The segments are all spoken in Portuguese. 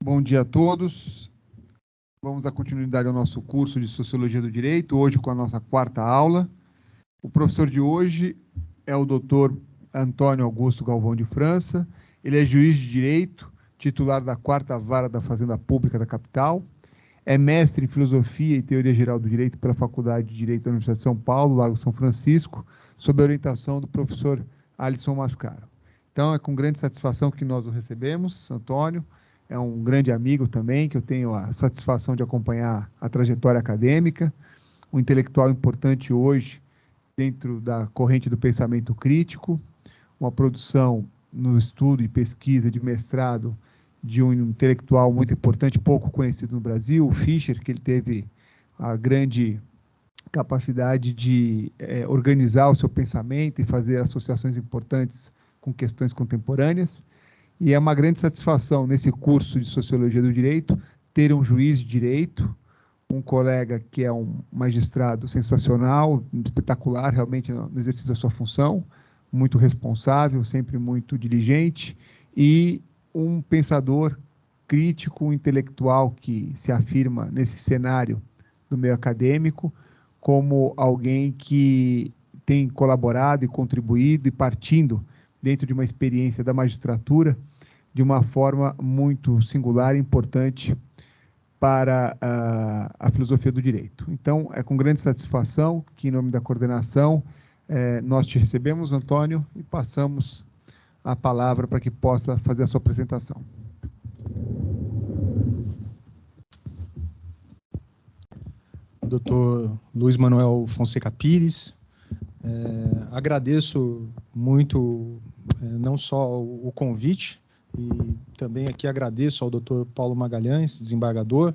Bom dia a todos. Vamos dar continuidade ao nosso curso de Sociologia do Direito, hoje com a nossa quarta aula. O professor de hoje é o Dr. Antônio Augusto Galvão de França. Ele é juiz de direito, titular da quarta vara da Fazenda Pública da capital. É mestre em Filosofia e Teoria Geral do Direito pela Faculdade de Direito da Universidade de São Paulo, Largo São Francisco, sob a orientação do professor Alisson Mascaro. Então, é com grande satisfação que nós o recebemos, Antônio. É um grande amigo também, que eu tenho a satisfação de acompanhar a trajetória acadêmica, um intelectual importante hoje dentro da corrente do pensamento crítico, uma produção no estudo e pesquisa de mestrado de um intelectual muito importante, pouco conhecido no Brasil, o Fischer, que ele teve a grande capacidade de organizar o seu pensamento e fazer associações importantes com questões contemporâneas. E é uma grande satisfação, nesse curso de Sociologia do Direito, ter um juiz de direito, um colega que é um magistrado sensacional, espetacular, realmente, no exercício da sua função, muito responsável, sempre muito diligente, e um pensador crítico, intelectual, que se afirma nesse cenário do meio acadêmico como alguém que tem colaborado e contribuído e partindo dentro de uma experiência da magistratura de uma forma muito singular e importante para a filosofia do direito. Então, é com grande satisfação que, em nome da coordenação, nós te recebemos, Antônio, e passamos a palavra para que possa fazer a sua apresentação. Dr. Luiz Manuel Fonseca Pires, agradeço muito não só o convite, e também aqui agradeço ao Dr. Paulo Magalhães, desembargador,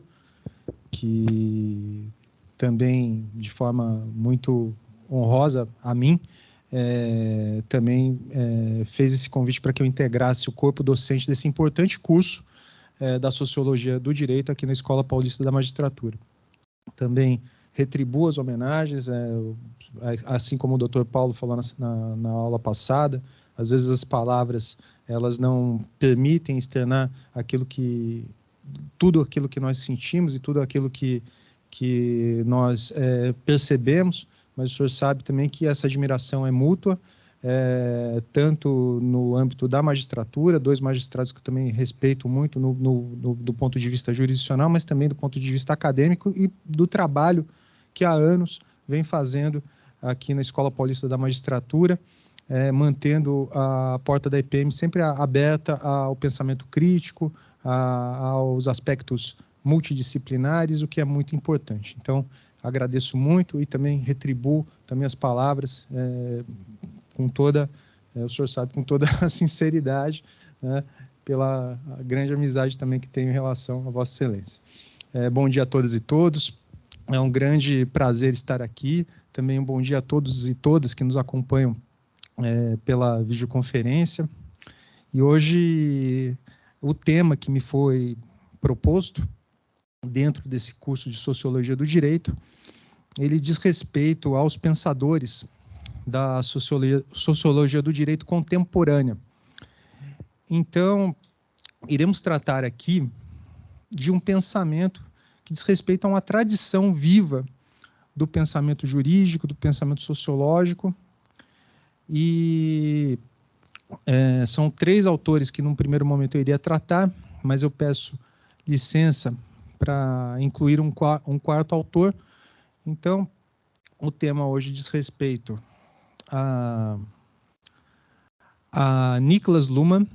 que também, de forma muito honrosa a mim, também fez esse convite para que eu integrasse o corpo docente desse importante curso da Sociologia do Direito aqui na Escola Paulista da Magistratura. Também retribuo as homenagens, assim como o Dr. Paulo falou na aula passada, às vezes as palavras elas não permitem externar tudo aquilo que nós sentimos e tudo aquilo que nós percebemos, mas o senhor sabe também que essa admiração é mútua, tanto no âmbito da magistratura, dois magistrados que eu também respeito muito do ponto de vista jurisdicional, mas também do ponto de vista acadêmico e do trabalho que há anos vem fazendo aqui na Escola Paulista da Magistratura, mantendo a porta da EPM sempre aberta ao pensamento crítico, aos aspectos multidisciplinares, o que é muito importante. Então, agradeço muito e também retribuo também as palavras com toda, o senhor sabe, com toda a sinceridade, né, pela grande amizade também que tenho em relação a Vossa Excelência. Bom dia a todas e todos. É um grande prazer estar aqui. Também um bom dia a todos e todas que nos acompanham pela videoconferência. E hoje o tema que me foi proposto dentro desse curso de Sociologia do Direito, ele diz respeito aos pensadores da sociologia do direito contemporânea. Então, iremos tratar aqui de um pensamento que diz respeito a uma tradição viva do pensamento jurídico, do pensamento sociológico, e são três autores que, num primeiro momento, eu iria tratar, mas eu peço licença para incluir um quarto autor. Então, o tema hoje diz respeito a Niklas Luhmann,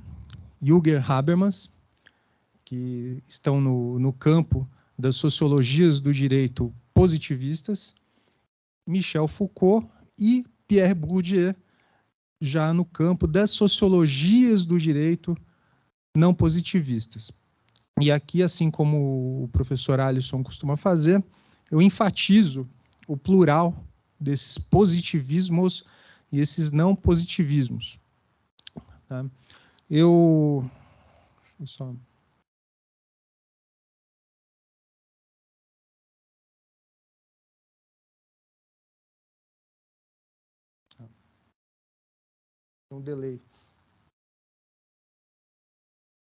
Jürgen Habermas, que estão no campo das sociologias do direito positivistas, Michel Foucault e Pierre Bourdieu, já no campo das sociologias do direito não positivistas. E aqui, assim como o professor Alisson costuma fazer, eu enfatizo o plural desses positivismos e esses não positivismos. Tá? Só... um delay.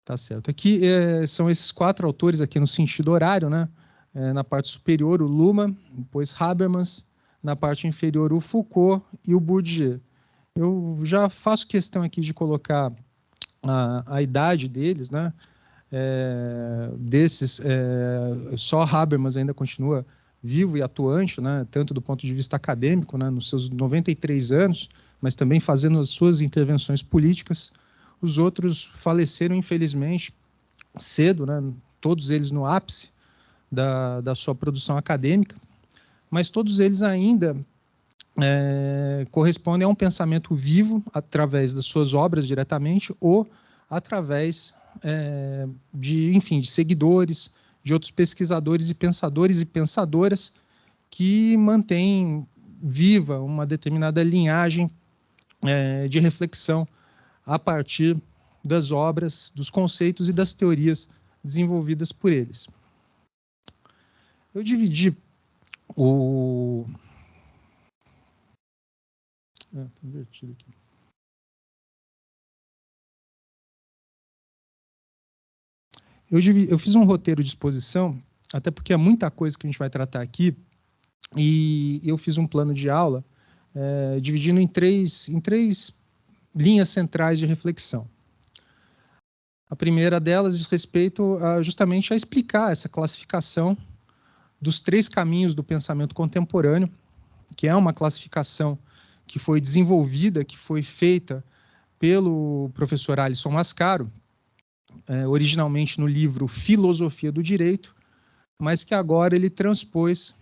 Tá certo. Aqui são esses 4 autores aqui no sentido horário, né? Na parte superior, o Luhmann, depois Habermas, na parte inferior, o Foucault e o Bourdieu. Eu já faço questão aqui de colocar a idade deles, né? Só Habermas ainda continua vivo e atuante, né? Tanto do ponto de vista acadêmico, né? Nos seus 93 anos, mas também fazendo as suas intervenções políticas. Os outros faleceram, infelizmente, cedo, né? Todos eles no ápice da sua produção acadêmica, mas todos eles ainda correspondem a um pensamento vivo através das suas obras diretamente ou através de seguidores, de outros pesquisadores e pensadoras que mantêm viva uma determinada linhagem de reflexão a partir das obras, dos conceitos e das teorias desenvolvidas por eles. Eu dividi o... Tá invertido aqui. Eu fiz um roteiro de exposição, até porque é muita coisa que a gente vai tratar aqui, e eu fiz um plano de aula dividindo em três linhas centrais de reflexão. A primeira delas diz respeito justamente a explicar essa classificação dos 3 caminhos do pensamento contemporâneo, que é uma classificação que foi desenvolvida, que foi feita pelo professor Alisson Mascaro, originalmente no livro Filosofia do Direito, mas que agora ele transpôs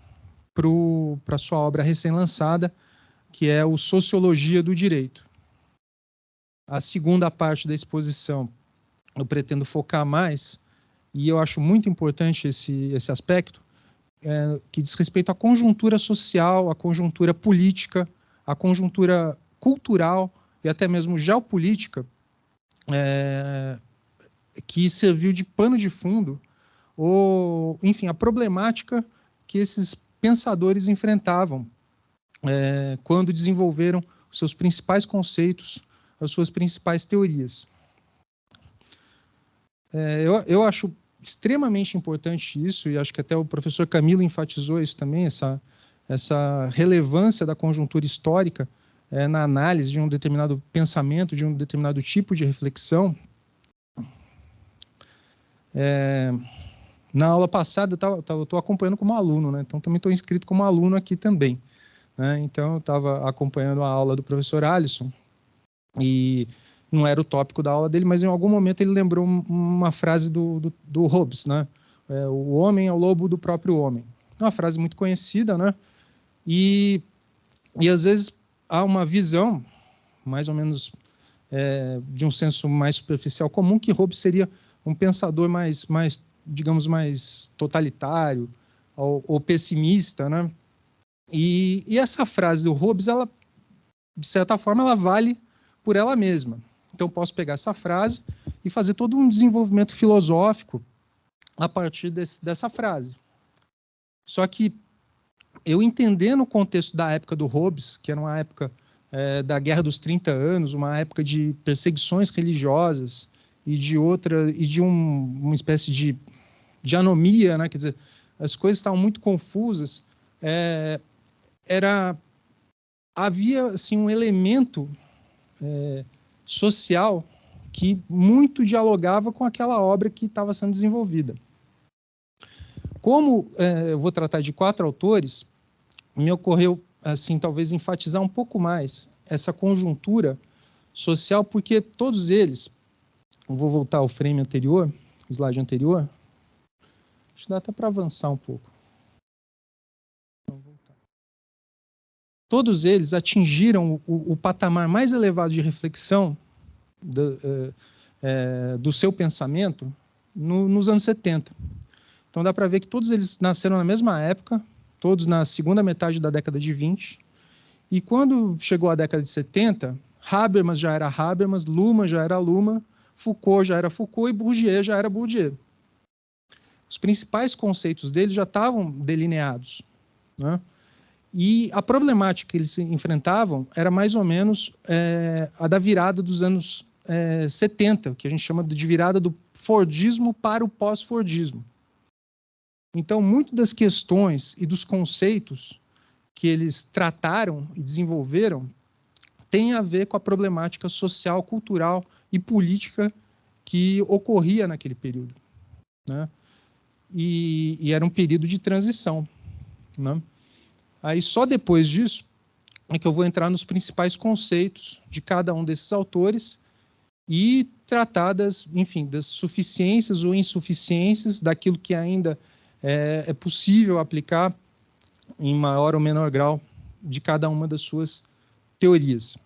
para a sua obra recém-lançada, que é o Sociologia do Direito. A segunda parte da exposição eu pretendo focar mais, e eu acho muito importante esse aspecto, que diz respeito à conjuntura social, à conjuntura política, à conjuntura cultural e até mesmo geopolítica, que serviu de pano de fundo, ou, enfim, a problemática que esses pensadores enfrentavam quando desenvolveram os seus principais conceitos, as suas principais teorias. Eu acho extremamente importante isso, e acho que até o professor Camilo enfatizou isso também, essa relevância da conjuntura histórica na análise de um determinado pensamento, de um determinado tipo de reflexão. Na aula passada, eu estou acompanhando como aluno, né? Então também estou inscrito como aluno aqui também, né? Então eu estava acompanhando a aula do professor Alisson, e não era o tópico da aula dele, mas em algum momento ele lembrou uma frase do Hobbes, né? O homem é o lobo do próprio homem. É uma frase muito conhecida, né? E às vezes há uma visão, mais ou menos de um senso mais superficial comum, que Hobbes seria um pensador mais digamos, mais totalitário ou pessimista, né? E essa frase do Hobbes, ela, de certa forma, ela vale por ela mesma. Então, posso pegar essa frase e fazer todo um desenvolvimento filosófico a partir dessa frase. Só que eu entendendo o contexto da época do Hobbes, que era uma época da Guerra dos 30 Anos, uma época de perseguições religiosas e de uma espécie de anomia, né? Quer dizer, as coisas estavam muito confusas. Havia assim, um elemento social que muito dialogava com aquela obra que estava sendo desenvolvida. Como eu vou tratar de 4 autores, me ocorreu, assim, talvez enfatizar um pouco mais essa conjuntura social, porque todos eles, eu vou voltar ao frame anterior, o slide anterior, acho que dá até para avançar um pouco. Todos eles atingiram o patamar mais elevado de reflexão do seu pensamento nos anos 70. Então dá para ver que todos eles nasceram na mesma época, todos na segunda metade da década de 20, e quando chegou a década de 70, Habermas já era Habermas, Luhmann já era Luhmann, Foucault já era Foucault e Bourdieu já era Bourdieu. Os principais conceitos deles já estavam delineados, né? E a problemática que eles enfrentavam era mais ou menos a da virada dos anos 70, que a gente chama de virada do Fordismo para o pós-Fordismo. Então, muitas das questões e dos conceitos que eles trataram e desenvolveram têm a ver com a problemática social, cultural e política que ocorria naquele período, né? E era um período de transição, né? Aí, só depois disso, é que eu vou entrar nos principais conceitos de cada um desses autores e tratar enfim, das suficiências ou insuficiências daquilo que ainda é possível aplicar em maior ou menor grau de cada uma das suas teorias.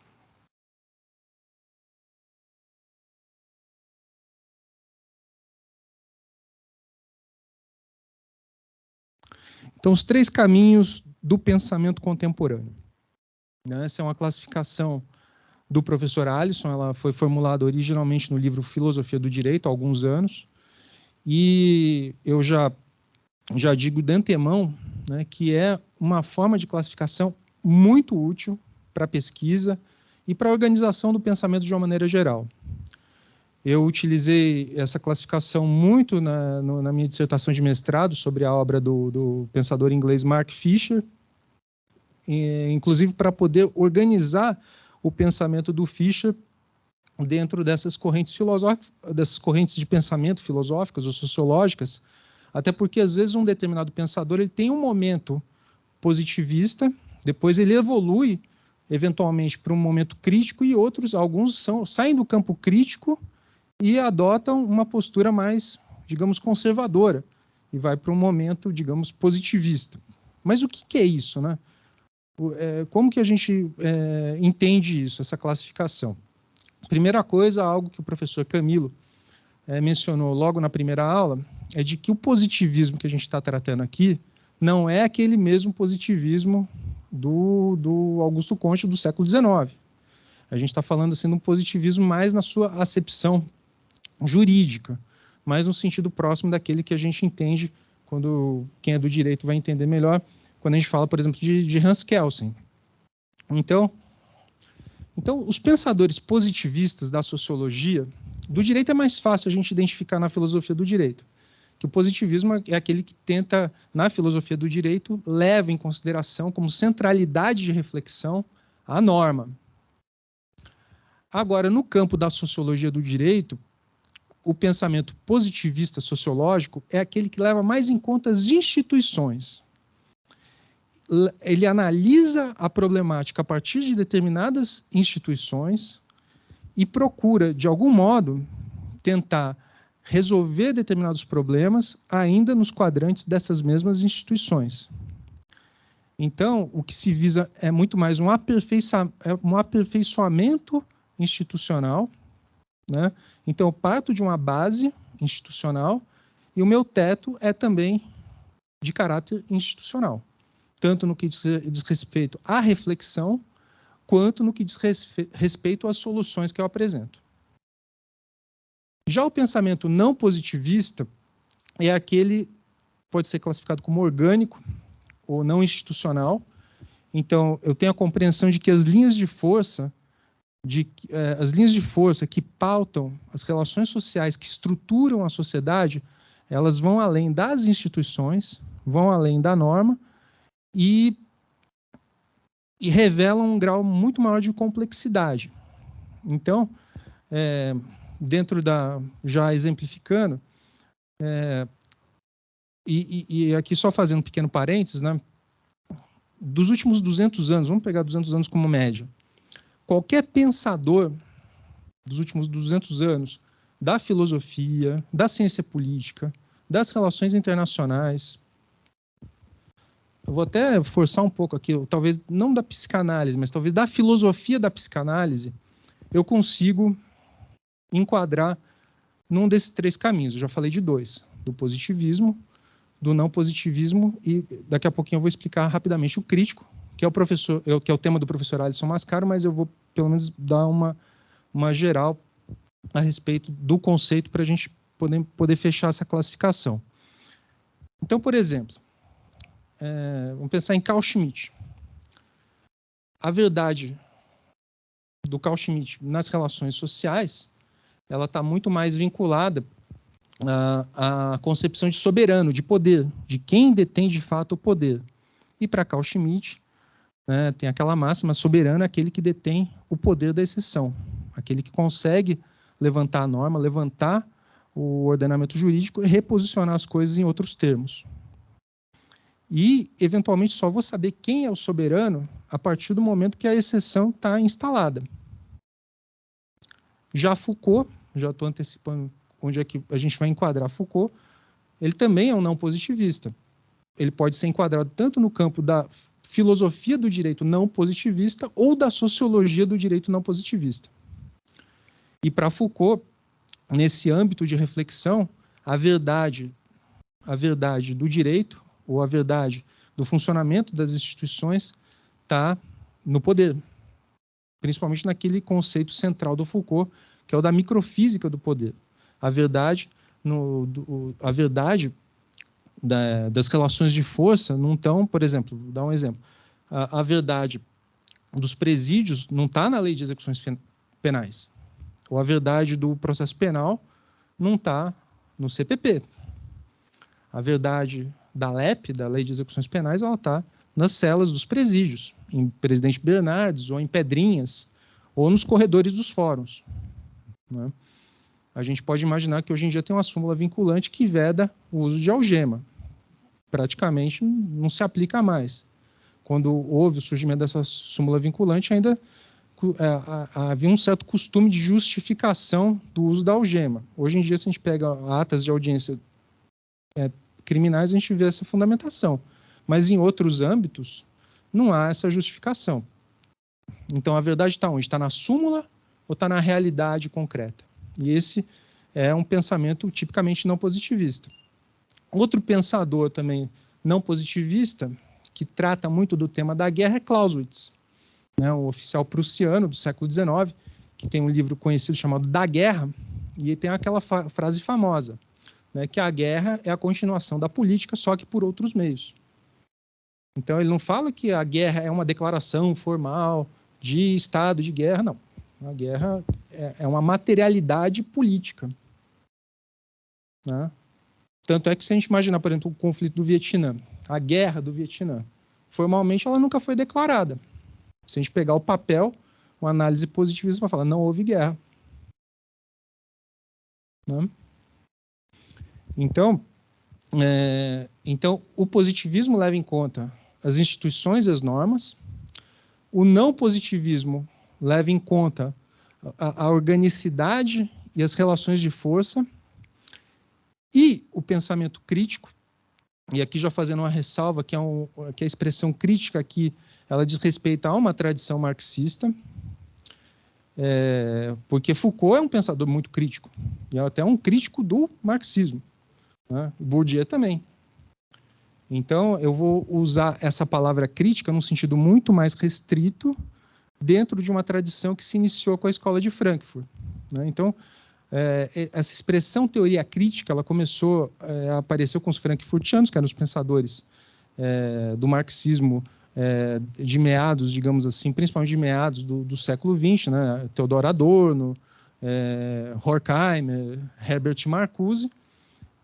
Então, os 3 caminhos do pensamento contemporâneo, né? Essa é uma classificação do professor Alisson, ela foi formulada originalmente no livro Filosofia do Direito, há alguns anos, e eu já digo de antemão, né, que é uma forma de classificação muito útil para a pesquisa e para a organização do pensamento de uma maneira geral. Eu utilizei essa classificação muito na minha dissertação de mestrado sobre a obra do pensador inglês Mark Fisher, inclusive para poder organizar o pensamento do Fisher dentro dessas correntes filosóficas, dessas correntes de pensamento filosóficas ou sociológicas, até porque às vezes um determinado pensador ele tem um momento positivista, depois ele evolui eventualmente para um momento crítico e alguns saem do campo crítico e adotam uma postura mais, digamos, conservadora e vai para um momento, digamos, positivista. Mas o que é isso, né? Como que a gente entende isso, essa classificação? Primeira coisa, algo que o professor Camilo mencionou logo na primeira aula, é de que o positivismo que a gente está tratando aqui não é aquele mesmo positivismo do Augusto Comte do século XIX. A gente está falando assim, de um positivismo mais na sua acepção jurídica, mais no sentido próximo daquele que a gente entende, quando quem é do direito vai entender melhor, quando a gente fala, por exemplo, de Hans Kelsen. Então, os pensadores positivistas da sociologia, do direito é mais fácil a gente identificar na filosofia do direito, que o positivismo é aquele que tenta, na filosofia do direito, leva em consideração como centralidade de reflexão a norma. Agora, no campo da sociologia do direito, o pensamento positivista sociológico é aquele que leva mais em conta as instituições. Ele analisa a problemática a partir de determinadas instituições e procura, de algum modo, tentar resolver determinados problemas ainda nos quadrantes dessas mesmas instituições. Então, o que se visa é muito mais um aperfeiçoamento institucional, né? Então, eu parto de uma base institucional e o meu teto é também de caráter institucional, tanto no que diz respeito à reflexão, quanto no que diz respeito às soluções que eu apresento. Já o pensamento não positivista é aquele, pode ser classificado como orgânico ou não institucional. Então, eu tenho a compreensão de que as linhas de força que pautam as relações sociais, que estruturam a sociedade, elas vão além das instituições, vão além da norma e revelam um grau muito maior de complexidade. Então, dentro já exemplificando, e aqui só fazendo um pequeno parênteses, né, dos últimos 200 anos, vamos pegar 200 anos como média, qualquer pensador dos últimos 200 anos, da filosofia, da ciência política, das relações internacionais, eu vou até forçar um pouco aqui, talvez não da psicanálise, mas talvez da filosofia da psicanálise, eu consigo enquadrar num desses 3 caminhos. Eu já falei de 2, do positivismo, do não positivismo, e daqui a pouquinho eu vou explicar rapidamente o crítico, que é o tema do professor Alisson Mascaro, mas eu vou pelo menos dar uma geral a respeito do conceito para a gente poder fechar essa classificação. Então, por exemplo, vamos pensar em Carl Schmitt. A verdade do Carl Schmitt nas relações sociais, ela está muito mais vinculada a concepção de soberano, de poder, de quem detém de fato o poder. E para Carl Schmitt, né, tem aquela máxima: soberano é aquele que detém o poder da exceção, aquele que consegue levantar a norma, levantar o ordenamento jurídico e reposicionar as coisas em outros termos. E, eventualmente, só vou saber quem é o soberano a partir do momento que a exceção está instalada. Já Foucault, já estou antecipando onde é que a gente vai enquadrar Foucault, ele também é um não positivista. Ele pode ser enquadrado tanto no campo da filosofia do direito não positivista ou da sociologia do direito não positivista. E para Foucault, nesse âmbito de reflexão, a verdade do direito ou a verdade do funcionamento das instituições está no poder, principalmente naquele conceito central do Foucault, que é o da microfísica do poder. A verdade, das relações de força não estão, por exemplo, vou dar um exemplo, a verdade dos presídios não está na lei de execuções penais, ou a verdade do processo penal não está no CPP. A verdade da LEP, da Lei de Execuções Penais, ela está nas celas dos presídios, em Presidente Bernardes, ou em Pedrinhas, ou nos corredores dos fóruns, né? A gente pode imaginar que hoje em dia tem uma súmula vinculante que veda o uso de algema. Praticamente não se aplica mais. Quando houve o surgimento dessa súmula vinculante, ainda havia um certo costume de justificação do uso da algema. Hoje em dia, se a gente pega atas de audiência criminais, a gente vê essa fundamentação. Mas em outros âmbitos, não há essa justificação. Então, a verdade está onde? Está na súmula ou está na realidade concreta? E esse é um pensamento tipicamente não positivista. Outro pensador também não positivista, que trata muito do tema da guerra, é Clausewitz, né, um oficial prussiano do século XIX, que tem um livro conhecido chamado Da Guerra, e tem aquela frase famosa, né, que a guerra é a continuação da política, só que por outros meios. Então, ele não fala que a guerra é uma declaração formal de estado de guerra, não. A guerra é uma materialidade política, né? Tanto é que, se a gente imaginar, por exemplo, o conflito do Vietnã, a guerra do Vietnã, formalmente ela nunca foi declarada. Se a gente pegar o papel, uma análise positivista vai falar, não houve guerra, né? Então, o positivismo leva em conta as instituições e as normas, o não positivismo leva em conta a organicidade e as relações de força, e o pensamento crítico, e aqui já fazendo uma ressalva, que a expressão crítica aqui, ela diz respeito a uma tradição marxista, porque Foucault é um pensador muito crítico, e é até um crítico do marxismo, né? Bourdieu também. Então, eu vou usar essa palavra crítica num sentido muito mais restrito, dentro de uma tradição que se iniciou com a Escola de Frankfurt, né? Então, essa expressão teoria crítica, ela começou a aparecer com os frankfurtianos, que eram os pensadores do marxismo de meados, digamos assim, principalmente de meados do século XX, né? Theodor Adorno, Horkheimer, Herbert Marcuse,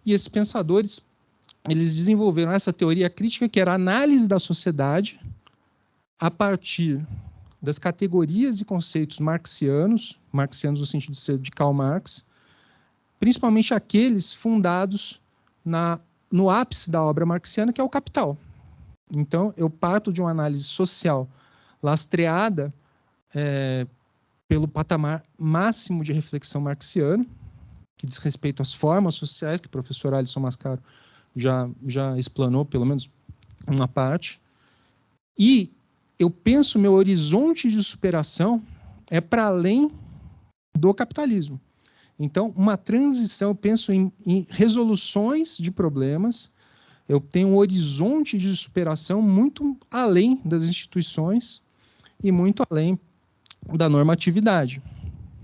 e esses pensadores, eles desenvolveram essa teoria crítica, que era a análise da sociedade a partir das categorias e conceitos marxianos no sentido de ser de Karl Marx, principalmente aqueles fundados no ápice da obra marxiana, que é o Capital. Então, eu parto de uma análise social lastreada pelo patamar máximo de reflexão marxiano, que diz respeito às formas sociais, que o professor Alisson Mascaro já explanou, pelo menos uma parte, e eu penso meu horizonte de superação é para além do capitalismo. Então, uma transição, eu penso em resoluções de problemas, eu tenho um horizonte de superação muito além das instituições e muito além da normatividade,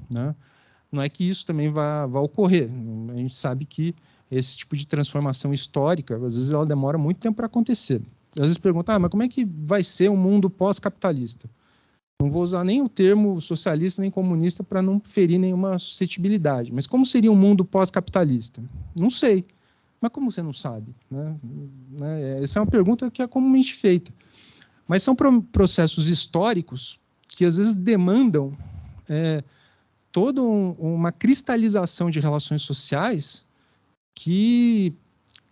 né? Não é que isso também vá ocorrer. A gente sabe que esse tipo de transformação histórica, às vezes ela demora muito tempo para acontecer. Às vezes perguntam, mas como é que vai ser um mundo pós-capitalista? Não vou usar nem o termo socialista nem comunista para não ferir nenhuma suscetibilidade. Mas como seria um mundo pós-capitalista? Não sei. Mas como você não sabe? Essa é uma pergunta que é comumente feita. Mas são processos históricos que às vezes demandam toda uma cristalização de relações sociais que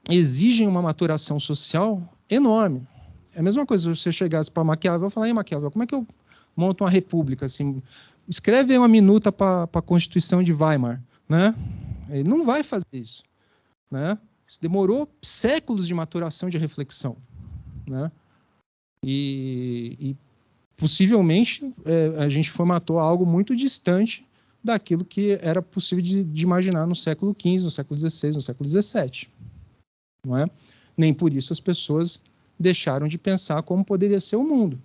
exigem uma maturação social enorme. É a mesma coisa se você chegasse para Maquiavel e falar: Maquiavel, como é que eu monto uma república? Assim, escreve aí uma minuta para a Constituição de Weimar. Né? Ele não vai fazer isso. Né? Isso demorou séculos de maturação de reflexão. Né? E possivelmente a gente formatou algo muito distante daquilo que era possível de imaginar no século XV, no século XVI, no século XVII. Não é? Nem por isso as pessoas deixaram de pensar como poderia ser o mundo.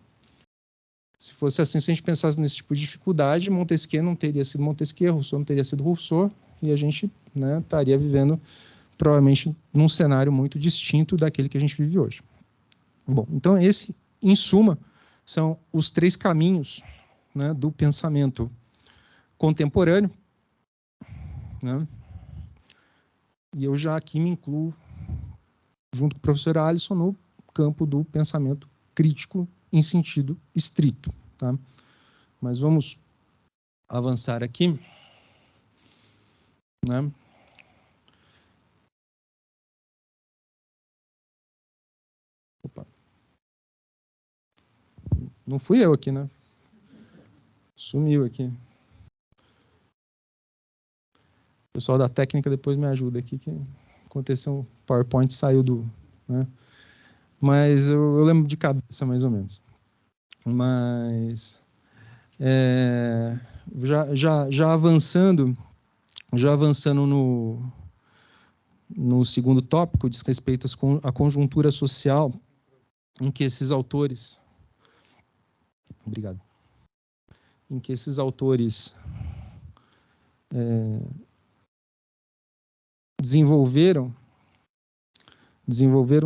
Se fosse assim, se a gente pensasse nesse tipo de dificuldade, Montesquieu não teria sido Montesquieu, Rousseau não teria sido Rousseau, e a gente estaria vivendo provavelmente num cenário muito distinto daquele que a gente vive hoje. Bom, então esse, em suma, são os 3 caminhos, né, do pensamento contemporâneo, né? E eu já aqui me incluo, junto com o professor Alisson, no campo do pensamento crítico em sentido estrito. Tá? Mas vamos avançar aqui. Né? Opa. Não fui eu aqui, né? Sumiu aqui. O pessoal da técnica depois me ajuda aqui, que aconteceu, o PowerPoint saiu do... Né? Mas eu lembro de cabeça, mais ou menos. Mas já avançando no segundo tópico, diz respeito à conjuntura social em que esses autores... Obrigado. Em que esses autores desenvolveram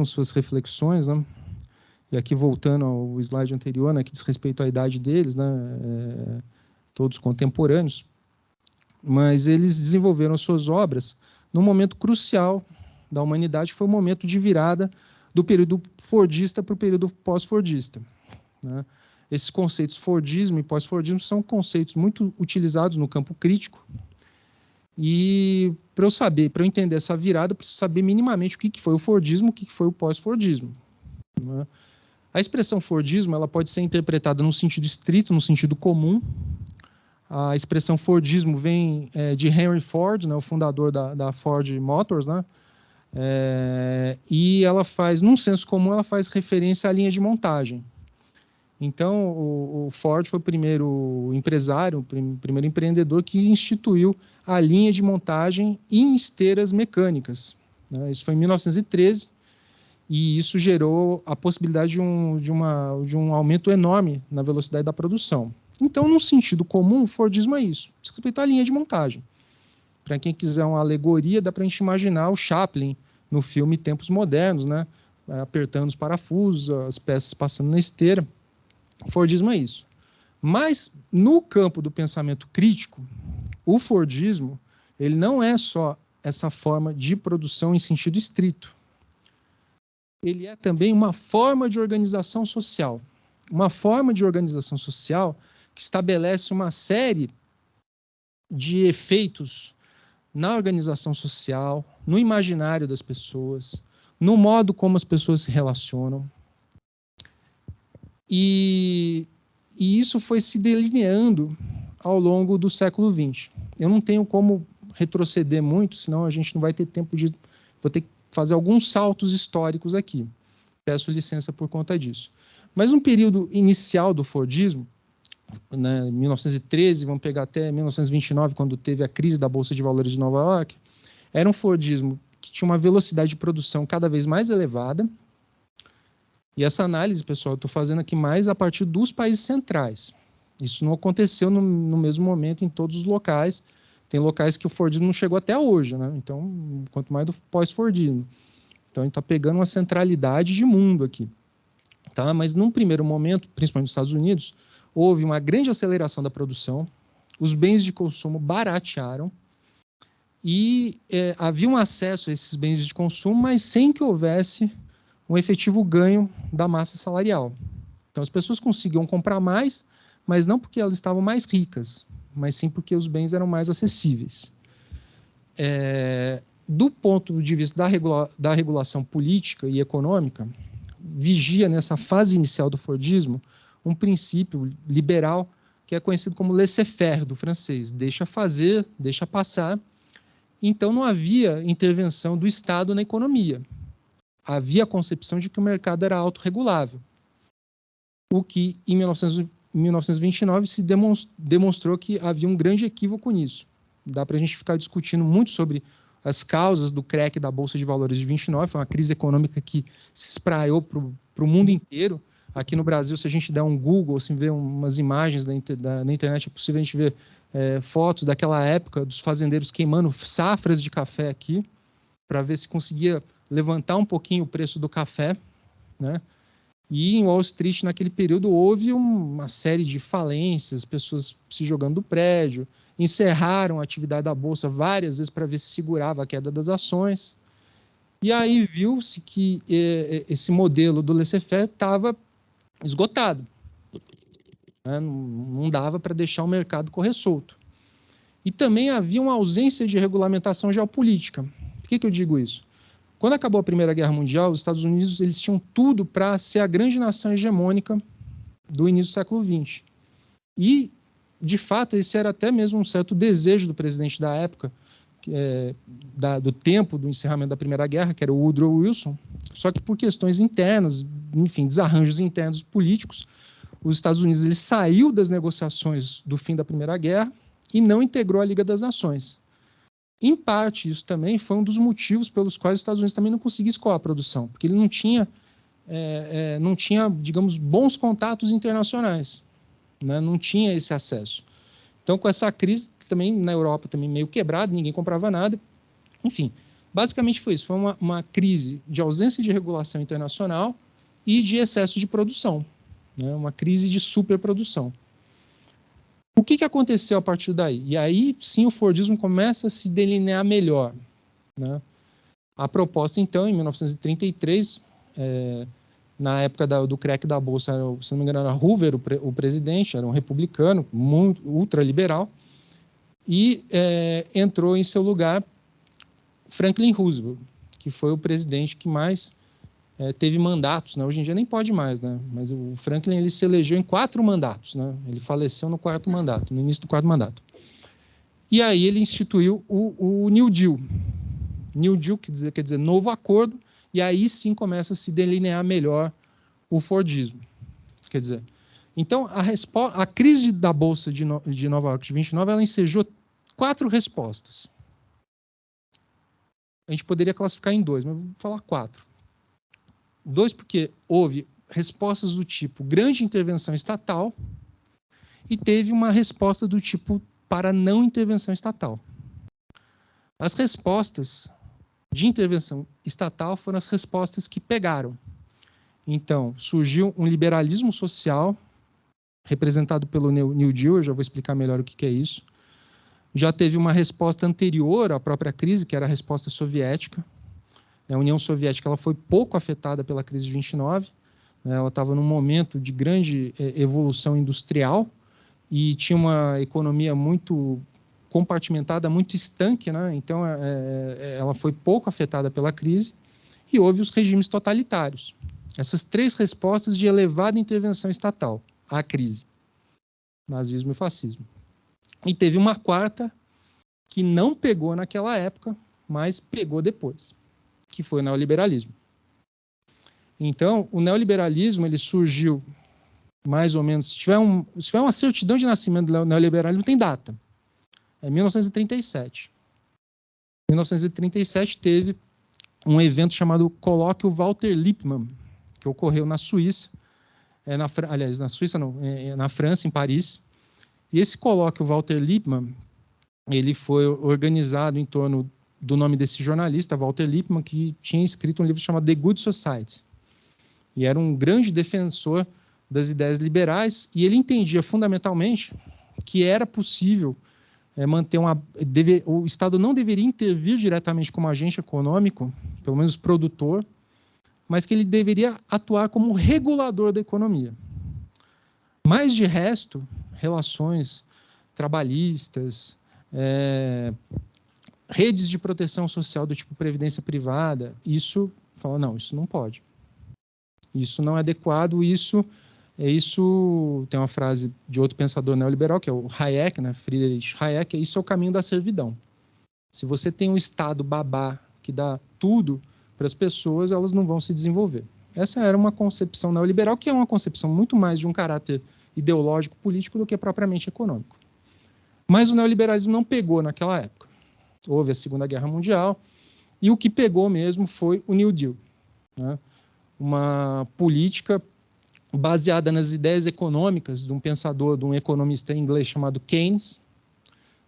suas reflexões, né? E aqui voltando ao slide anterior, né, que diz respeito à idade deles, né, todos contemporâneos, mas eles desenvolveram suas obras num momento crucial da humanidade, que foi o momento de virada do período fordista para o período pós-fordista. Né? Esses conceitos Fordismo e pós-Fordismo são conceitos muito utilizados no campo crítico, e para eu entender essa virada, eu preciso saber minimamente o que foi o Fordismo, o que foi o pós-Fordismo. Né? A expressão Fordismo ela pode ser interpretada no sentido estrito, no sentido comum. A expressão Fordismo vem de Henry Ford, né, o fundador da Ford Motors, né? E ela faz, num senso comum, ela faz referência à linha de montagem. Então, o Ford foi o primeiro empresário, o primeiro empreendedor que instituiu a linha de montagem em esteiras mecânicas. Né? Isso foi em 1913, e isso gerou a possibilidade de um aumento enorme na velocidade da produção. Então, no sentido comum, o Fordismo é isso, diz respeito à linha de montagem. Para quem quiser uma alegoria, dá para a gente imaginar o Chaplin no filme Tempos Modernos, né? Apertando os parafusos, as peças passando na esteira. O Fordismo é isso. Mas, no campo do pensamento crítico, o Fordismo ele não é só essa forma de produção em sentido estrito. Ele é também uma forma de organização social. Uma forma de organização social que estabelece uma série de efeitos na organização social, no imaginário das pessoas, no modo como as pessoas se relacionam. E isso foi se delineando ao longo do século XX. Eu não tenho como retroceder muito, senão a gente não vai ter tempo de... Vou ter que fazer alguns saltos históricos aqui. Peço licença por conta disso. Mas um período inicial do Fordismo, né, 1913, vamos pegar até 1929, quando teve a crise da Bolsa de Valores de Nova York, era um Fordismo que tinha uma velocidade de produção cada vez mais elevada. E essa análise, pessoal, eu estou fazendo aqui mais a partir dos países centrais. Isso não aconteceu no mesmo momento em todos os locais. Tem locais que o Fordismo não chegou até hoje, né? Então, quanto mais do pós-Fordismo. Então, a gente está pegando uma centralidade de mundo aqui. Tá? Mas, num primeiro momento, principalmente nos Estados Unidos, houve uma grande aceleração da produção, os bens de consumo baratearam e havia um acesso a esses bens de consumo, mas sem que houvesse um efetivo ganho da massa salarial. Então, as pessoas conseguiam comprar mais, mas não porque elas estavam mais ricas, mas sim porque os bens eram mais acessíveis. Do ponto de vista da regulação política e econômica, vigia nessa fase inicial do Fordismo um princípio liberal que é conhecido como laissez-faire do francês, deixa fazer, deixa passar. Então não havia intervenção do Estado na economia. Havia a concepção de que o mercado era autorregulável, o que em 1929 se demonstrou que havia um grande equívoco nisso. Dá para a gente ficar discutindo muito sobre as causas do crack da Bolsa de Valores de 29, foi uma crise econômica que se espraiou para o mundo inteiro. Aqui no Brasil, se a gente der um Google, assim, ver umas imagens na internet, é possível a gente ver fotos daquela época dos fazendeiros queimando safras de café aqui, para ver se conseguia levantar um pouquinho o preço do café, né? E em Wall Street, naquele período, houve uma série de falências, pessoas se jogando do prédio, encerraram a atividade da Bolsa várias vezes para ver se segurava a queda das ações. E aí viu-se que esse modelo do laissez-faire estava esgotado. Não dava para deixar o mercado correr solto. E também havia uma ausência de regulamentação geopolítica. Por que eu digo isso? Quando acabou a Primeira Guerra Mundial, os Estados Unidos eles tinham tudo para ser a grande nação hegemônica do início do século XX. E, de fato, esse era até mesmo um certo desejo do presidente da época, do tempo do encerramento da Primeira Guerra, que era o Woodrow Wilson, só que por questões internas, enfim, desarranjos internos políticos, os Estados Unidos ele saiu das negociações do fim da Primeira Guerra e não integrou a Liga das Nações. Em parte, isso também foi um dos motivos pelos quais os Estados Unidos também não conseguiam escoar a produção, porque ele não tinha, digamos, bons contatos internacionais, né? Não tinha esse acesso. Então, com essa crise, também na Europa também meio quebrada, ninguém comprava nada. Enfim, basicamente foi isso. Foi uma crise de ausência de regulação internacional e de excesso de produção, né? Uma crise de superprodução. O que aconteceu a partir daí? E aí, sim, o Fordismo começa a se delinear melhor, né? A proposta, então, em 1933, na época do crack da Bolsa, se não me engano, era Hoover o presidente, era um republicano, muito ultraliberal, e entrou em seu lugar Franklin Roosevelt, que foi o presidente que mais teve mandatos, né? Hoje em dia nem pode mais, né? Mas o Franklin ele se elegeu em 4 mandatos, né? Ele faleceu no 4º mandato, no início do 4º mandato. E aí ele instituiu o New Deal. New Deal quer dizer novo acordo, e aí sim começa a se delinear melhor o Fordismo. Quer dizer, então a crise da Bolsa de Nova York de 29, ela ensejou 4 respostas. A gente poderia classificar em 2, mas vou falar 4. 2 porque houve respostas do tipo grande intervenção estatal e teve uma resposta do tipo para não intervenção estatal. As respostas de intervenção estatal foram as respostas que pegaram. Então, surgiu um liberalismo social representado pelo New Deal, eu já vou explicar melhor o que é isso. Já teve uma resposta anterior à própria crise, que era a resposta soviética. A União Soviética ela foi pouco afetada pela crise de 29, né? Ela estava num momento de grande evolução industrial e tinha uma economia muito compartimentada, muito estanque, né? Então ela foi pouco afetada pela crise e houve os regimes totalitários. Essas 3 respostas de elevada intervenção estatal à crise, nazismo e fascismo. E teve uma 4ª que não pegou naquela época, mas pegou depois, que foi o neoliberalismo. Então, o neoliberalismo ele surgiu mais ou menos, se tiver uma certidão de nascimento do neoliberalismo, tem data. É 1937. Em 1937 teve um evento chamado Colóquio Walter Lippmann, que ocorreu na Suíça, aliás, na Suíça não, na França, em Paris. E esse colóquio Walter Lippmann, ele foi organizado em torno do nome desse jornalista, Walter Lippmann, que tinha escrito um livro chamado The Good Society. E era um grande defensor das ideias liberais, e ele entendia fundamentalmente que era possível manter o Estado não deveria intervir diretamente como agente econômico, pelo menos produtor, mas que ele deveria atuar como regulador da economia. Mas, de resto, relações trabalhistas, redes de proteção social do tipo previdência privada, isso, fala, não, isso não pode. Isso não é adequado, isso tem uma frase de outro pensador neoliberal, que é o Hayek, né, Friedrich Hayek, isso é o caminho da servidão. Se você tem um Estado babá que dá tudo para as pessoas, elas não vão se desenvolver. Essa era uma concepção neoliberal, que é uma concepção muito mais de um caráter ideológico, político, do que propriamente econômico. Mas o neoliberalismo não pegou naquela época. Houve a Segunda Guerra Mundial, e o que pegou mesmo foi o New Deal, né? Uma política baseada nas ideias econômicas de um pensador, de um economista inglês chamado Keynes,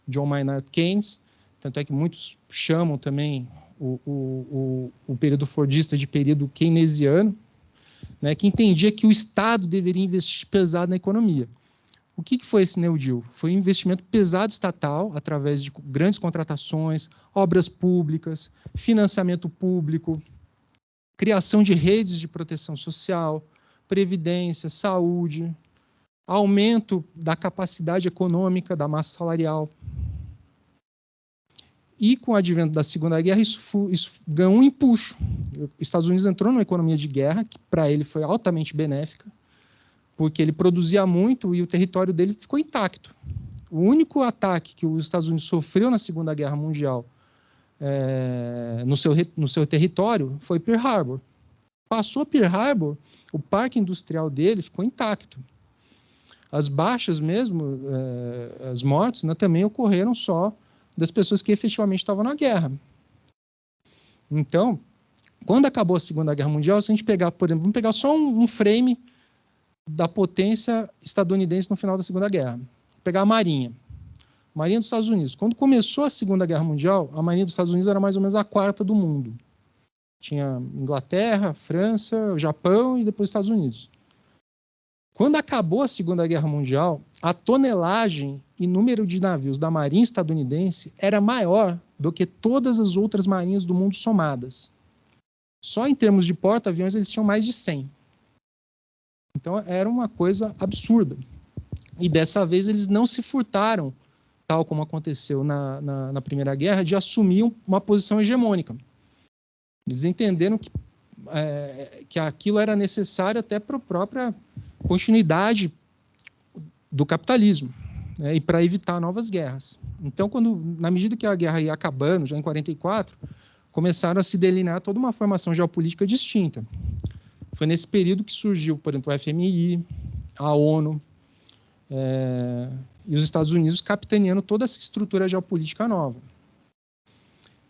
John Maynard Keynes. Tanto é que muitos chamam também o período fordista de período keynesiano, né, que entendia que o Estado deveria investir pesado na economia. O que foi esse New Deal? Foi um investimento pesado estatal, através de grandes contratações, obras públicas, financiamento público, criação de redes de proteção social, previdência, saúde, aumento da capacidade econômica, da massa salarial. E, com o advento da Segunda Guerra, isso ganhou um empuxo. Os Estados Unidos entrou numa economia de guerra, que para ele foi altamente benéfica, porque ele produzia muito e o território dele ficou intacto. O único ataque que os Estados Unidos sofreu na Segunda Guerra Mundial no seu território foi Pearl Harbor. Passou Pearl Harbor, o parque industrial dele ficou intacto. As baixas mesmo, as mortes, né, também ocorreram só das pessoas que efetivamente estavam na guerra. Então, quando acabou a Segunda Guerra Mundial, se a gente pegar, por exemplo, vamos pegar só um frame da potência estadunidense no final da Segunda Guerra. Vou pegar a Marinha. Marinha dos Estados Unidos. Quando começou a Segunda Guerra Mundial, a Marinha dos Estados Unidos era mais ou menos a quarta do mundo. Tinha Inglaterra, França, Japão e depois Estados Unidos. Quando acabou a Segunda Guerra Mundial, a tonelagem e número de navios da Marinha estadunidense era maior do que todas as outras marinhas do mundo somadas. Só em termos de porta-aviões eles tinham mais de 100. Então era uma coisa absurda. E dessa vez eles não se furtaram, tal como aconteceu na Primeira Guerra, de assumir uma posição hegemônica. Eles entenderam que aquilo era necessário até para a própria continuidade do capitalismo, né, e para evitar novas guerras. Então, na medida que a guerra ia acabando, já em 1944, começaram a se delinear toda uma formação geopolítica distinta. Foi nesse período que surgiu, por exemplo, o FMI, a ONU, e os Estados Unidos capitaneando toda essa estrutura geopolítica nova.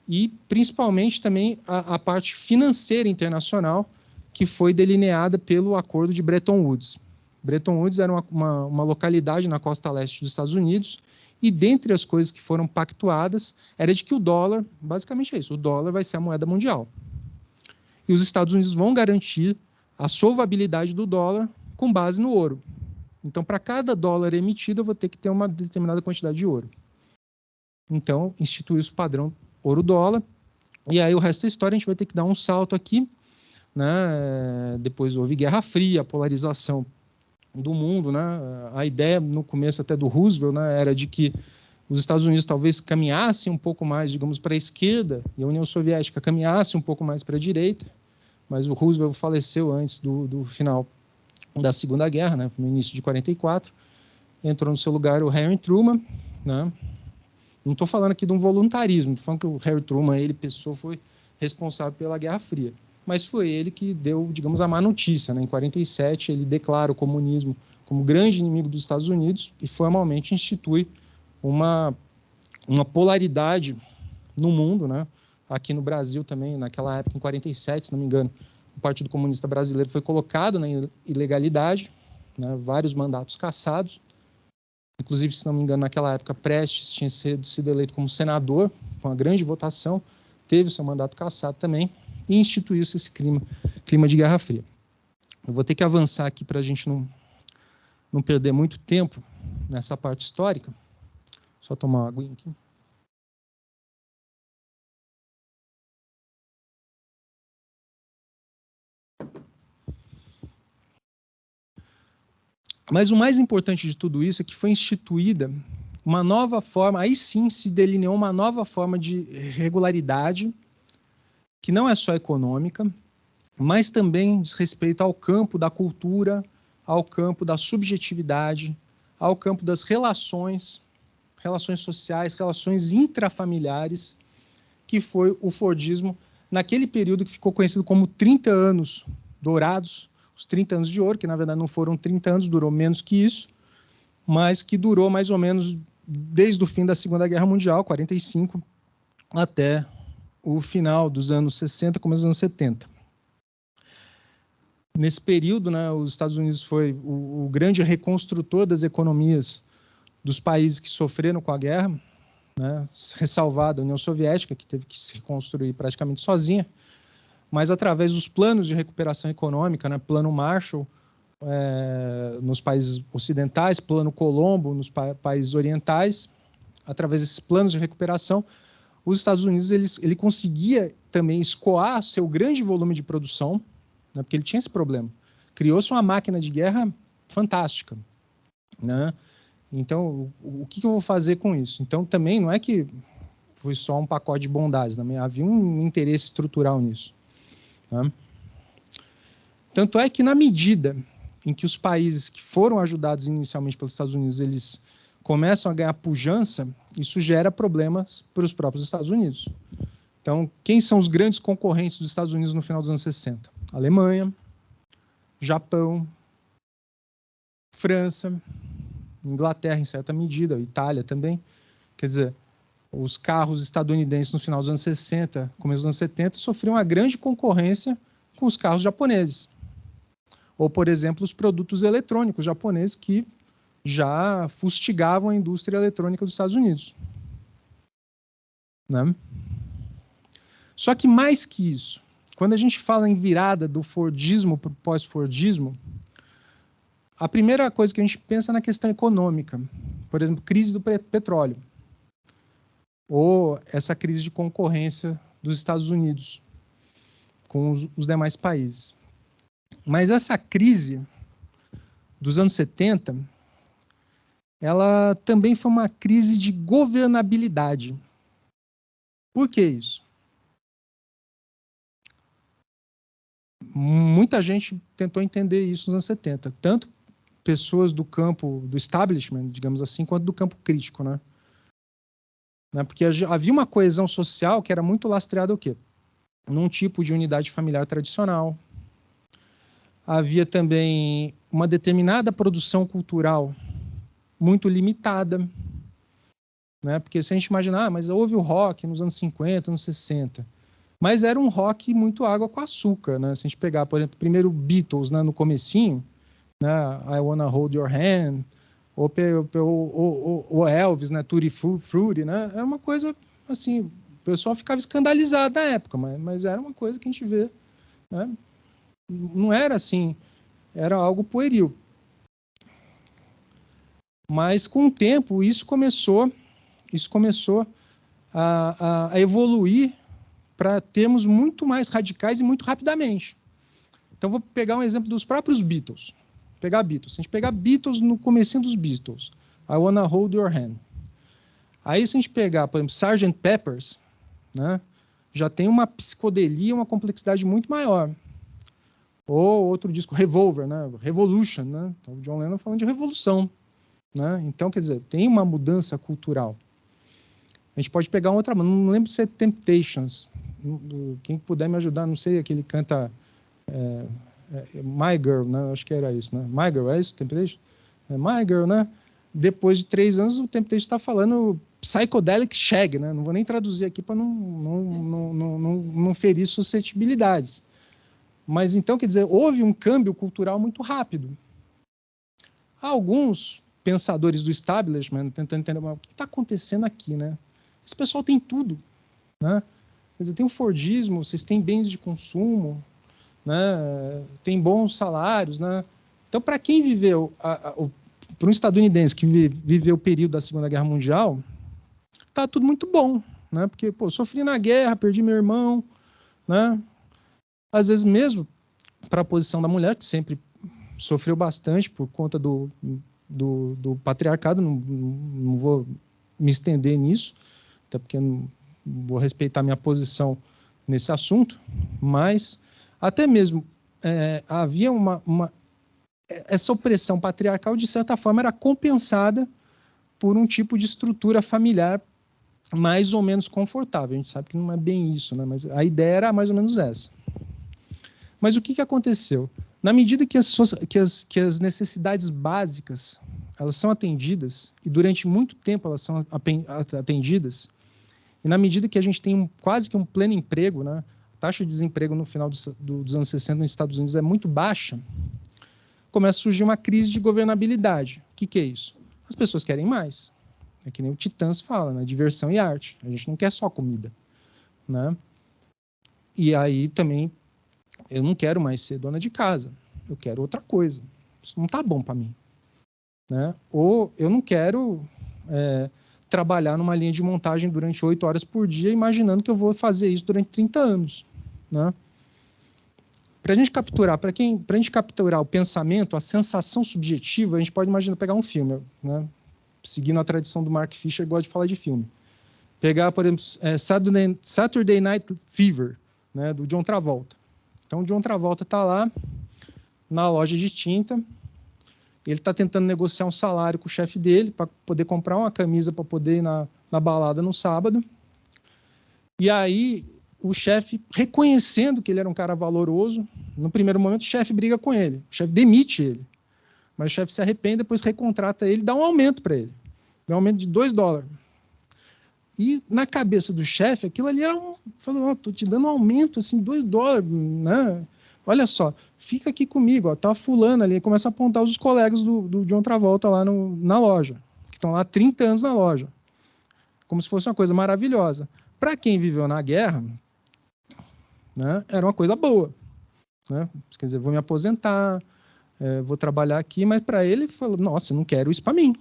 E, principalmente, também a parte financeira internacional, que foi delineada pelo Acordo de Bretton Woods. Bretton Woods era uma localidade na costa leste dos Estados Unidos, e dentre as coisas que foram pactuadas, era de que o dólar, basicamente é isso, o dólar vai ser a moeda mundial. E os Estados Unidos vão garantir a solvabilidade do dólar com base no ouro. Então, para cada dólar emitido, eu vou ter que ter uma determinada quantidade de ouro. Então, institui-se o padrão ouro-dólar, e aí o resto da história a gente vai ter que dar um salto aqui, né? Depois houve Guerra Fria, a polarização do mundo, né? A ideia, no começo até do Roosevelt, né, era de que os Estados Unidos talvez caminhassem um pouco mais, digamos, para a esquerda, e a União Soviética caminhasse um pouco mais para a direita, mas o Roosevelt faleceu antes do final da Segunda Guerra, né, no início de 1944, entrou no seu lugar o Harry Truman, né? Não estou falando aqui de um voluntarismo, estou falando que o Harry Truman, ele, pessoa, foi responsável pela Guerra Fria. Mas foi ele que deu, digamos, a má notícia, né? Em 1947, ele declara o comunismo como grande inimigo dos Estados Unidos e formalmente institui uma polaridade no mundo, né? Aqui no Brasil também, naquela época, em 1947, se não me engano, o Partido Comunista Brasileiro foi colocado na ilegalidade, né? Vários mandatos cassados. Inclusive, se não me engano, naquela época, Prestes tinha sido eleito como senador, com uma grande votação, teve o seu mandato cassado também, e instituiu-se esse clima de Guerra Fria. Eu vou ter que avançar aqui para a gente não não perder muito tempo nessa parte histórica, só tomar uma aguinha aqui. Mas o mais importante de tudo isso é que foi instituída uma nova forma, aí sim se delineou uma nova forma de regularidade, que não é só econômica, mas também diz respeito ao campo da cultura, ao campo da subjetividade, ao campo das relações sociais, relações intrafamiliares, que foi o Fordismo, naquele período que ficou conhecido como 30 anos dourados, os 30 anos de ouro, que na verdade não foram 30 anos, durou menos que isso, mas que durou mais ou menos desde o fim da Segunda Guerra Mundial, 45, até o final dos anos 60, começo dos anos 70. Nesse período, né, os Estados Unidos foi o grande reconstrutor das economias dos países que sofreram com a guerra, né, ressalvada a União Soviética, que teve que se reconstruir praticamente sozinha, mas através dos planos de recuperação econômica, né, plano Marshall nos países ocidentais, plano Colombo nos países orientais, através desses planos de recuperação, os Estados Unidos ele conseguia também escoar seu grande volume de produção, né, porque ele tinha esse problema. Criou-se uma máquina de guerra fantástica, né? Então, o que eu vou fazer com isso? Então, também não é que foi só um pacote de bondades, também havia um interesse estrutural nisso. Tá? Tanto é que, na medida em que os países que foram ajudados inicialmente pelos Estados Unidos, eles começam a ganhar pujança, isso gera problemas para os próprios Estados Unidos. Então, quem são os grandes concorrentes dos Estados Unidos no final dos anos 60? Alemanha, Japão, França, Inglaterra, em certa medida, Itália também. Quer dizer, os carros estadunidenses no final dos anos 60, começo dos anos 70, sofriam uma grande concorrência com os carros japoneses. Ou, por exemplo, os produtos eletrônicos japoneses que já fustigavam a indústria eletrônica dos Estados Unidos. Né? Só que mais que isso, quando a gente fala em virada do Fordismo para o pós-Fordismo, a primeira coisa que a gente pensa é na questão econômica. Por exemplo, crise do petróleo. Ou essa crise de concorrência dos Estados Unidos com os demais países. Mas essa crise dos anos 70, ela também foi uma crise de governabilidade. Por que isso? Muita gente tentou entender isso nos anos 70, tanto pessoas do campo do establishment, digamos assim, quanto do campo crítico, né? Porque havia uma coesão social que era muito lastreada o quê? Num tipo de unidade familiar tradicional. Havia também uma determinada produção cultural muito limitada, né? Porque se a gente imaginar, mas houve o rock nos anos 50, anos 60, mas era um rock muito água com açúcar, né? Se a gente pegar, por exemplo, primeiro Beatles, né, no comecinho, né, I Wanna Hold Your Hand, ou Elvis, né, Tutti Frutti, né? Era uma coisa assim, o pessoal ficava escandalizado na época, mas era uma coisa que a gente vê, né? Não era assim, era algo pueril. Mas com o tempo isso começou a evoluir para termos muito mais radicais e muito rapidamente. Então vou pegar um exemplo dos próprios Beatles. Pegar Beatles. Se a gente pegar Beatles no comecinho dos Beatles, I Wanna Hold Your Hand. Aí se a gente pegar, por exemplo, Sgt. Pepper's, né, já tem uma psicodelia, uma complexidade muito maior. Ou outro disco, Revolver, né, Revolution, né, então, o John Lennon falando de revolução, né? Então, quer dizer, tem uma mudança cultural. A gente pode pegar outra, não lembro se é Temptations. Quem puder me ajudar, não sei, aquele canta My Girl, né? Acho que era isso, né? My Girl, é isso? Temptation? My Girl, né? Depois de 3 anos, o Temptation está falando Psychedelic Shag, né? Não vou nem traduzir aqui para não ferir suscetibilidades. Mas então, quer dizer, houve um câmbio cultural muito rápido. Alguns pensadores do establishment tentando entender o que está acontecendo aqui, né? Esse pessoal tem tudo, né? Quer dizer, tem o Fordismo, vocês têm bens de consumo, né? Tem bons salários, né? Então, para quem viveu para um estadunidense que viveu o período da Segunda Guerra Mundial, tá tudo muito bom, né? Porque, pô, sofri na guerra, perdi meu irmão, né? Às vezes mesmo para a posição da mulher, que sempre sofreu bastante por conta do patriarcado, não vou me estender nisso, até porque não vou respeitar minha posição nesse assunto, mas até mesmo havia essa opressão patriarcal, de certa forma, era compensada por um tipo de estrutura familiar mais ou menos confortável. A gente sabe que não é bem isso, né? Mas a ideia era mais ou menos essa. Mas o que aconteceu? Na medida que as necessidades básicas elas são atendidas, e durante muito tempo elas são atendidas, e na medida que a gente tem quase que um pleno emprego, né? A taxa de desemprego no final dos anos 60 nos Estados Unidos é muito baixa, começa a surgir uma crise de governabilidade. O que é isso? As pessoas querem mais. É que nem o Titãs fala, né? Diversão e arte. A gente não quer só comida, né? E aí também eu não quero mais ser dona de casa. Eu quero outra coisa. Isso não está bom para mim, né? Ou eu não quero trabalhar numa linha de montagem durante 8 horas por dia, imaginando que eu vou fazer isso durante 30 anos, né? Para a gente capturar o pensamento, a sensação subjetiva, a gente pode imaginar pegar um filme, né? Seguindo a tradição do Mark Fisher, gosta de falar de filme. Pegar, por exemplo, Saturday Night Fever, né, do John Travolta. Então, o John Travolta está lá na loja de tinta, ele está tentando negociar um salário com o chefe dele para poder comprar uma camisa para poder ir na balada no sábado. E aí, o chefe, reconhecendo que ele era um cara valoroso, no primeiro momento o chefe briga com ele, o chefe demite ele. Mas o chefe se arrepende, depois recontrata ele, dá um aumento para ele. Dá um aumento de $2. E na cabeça do chefe, aquilo ali era falou, estou te dando um aumento, assim, $2, né? Olha só, fica aqui comigo, ó, tá fulano ali, começa a apontar os colegas do John Travolta lá na loja, que estão lá há 30 anos na loja, como se fosse uma coisa maravilhosa. Para quem viveu na guerra, né, era uma coisa boa, né? Quer dizer, vou me aposentar, vou trabalhar aqui, mas para ele, ele falou, nossa, não quero isso para mim,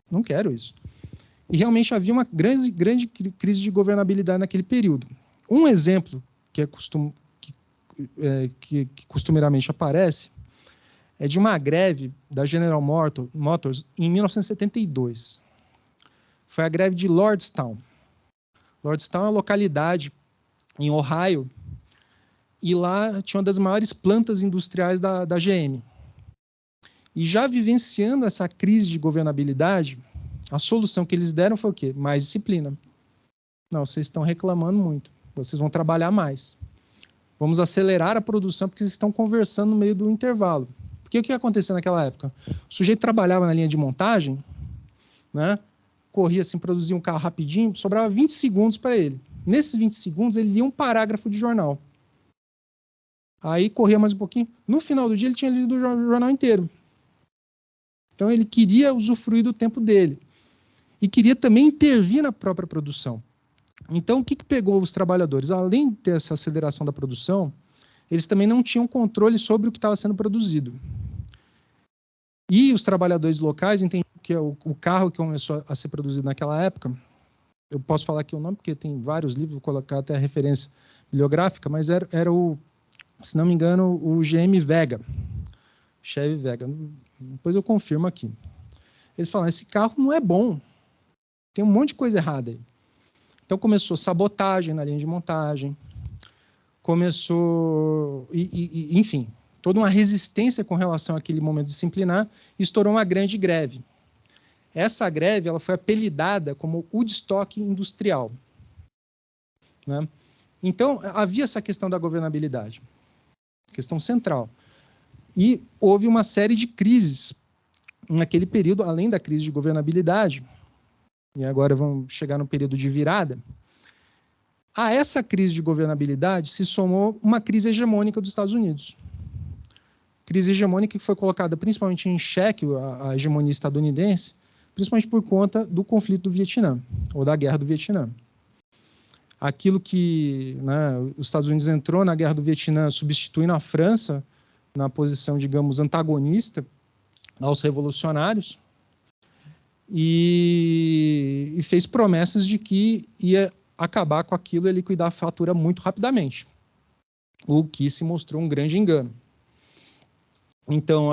não quero isso. E realmente havia uma grande crise de governabilidade naquele período. Um exemplo que costumeiramente aparece é de uma greve da General Motors em 1972. Foi a greve de Lordstown. Lordstown é uma localidade em Ohio, e lá tinha uma das maiores plantas industriais da GM. E já vivenciando essa crise de governabilidade, a solução que eles deram foi o quê? Mais disciplina. Não, vocês estão reclamando muito, vocês vão trabalhar mais. Vamos acelerar a produção, porque vocês estão conversando no meio do intervalo. Porque o que aconteceu naquela época? O sujeito trabalhava na linha de montagem, né? Corria assim, produzia um carro rapidinho, sobrava 20 segundos para ele. Nesses 20 segundos, ele lia um parágrafo de jornal. Aí corria mais um pouquinho. No final do dia, ele tinha lido o jornal inteiro. Então, ele queria usufruir do tempo dele. E queria também intervir na própria produção. Então, o que pegou os trabalhadores? Além de ter essa aceleração da produção, eles também não tinham controle sobre o que estava sendo produzido. E os trabalhadores locais entendiam que o carro que começou a ser produzido naquela época, eu posso falar aqui o nome, porque tem vários livros, vou colocar até a referência bibliográfica, mas era o, se não me engano, o GM Vega, Chevy Vega. Depois eu confirmo aqui. Eles falaram, esse carro não é bom, tem um monte de coisa errada aí. Então começou sabotagem na linha de montagem, começou, enfim, toda uma resistência com relação àquele momento disciplinar, e estourou uma grande greve. Essa greve ela foi apelidada como Woodstock industrial, né? Então havia essa questão da governabilidade, questão central. E houve uma série de crises naquele período, além da crise de governabilidade, e agora vamos chegar no período de virada. A essa crise de governabilidade se somou uma crise hegemônica dos Estados Unidos. Crise hegemônica que foi colocada principalmente em xeque, a hegemonia estadunidense, principalmente por conta do conflito do Vietnã, ou da Guerra do Vietnã. Aquilo que, né, os Estados Unidos entrou na Guerra do Vietnã substituindo a França na posição, digamos, antagonista aos revolucionários, e fez promessas de que ia acabar com aquilo e liquidar a fatura muito rapidamente, o que se mostrou um grande engano. Então,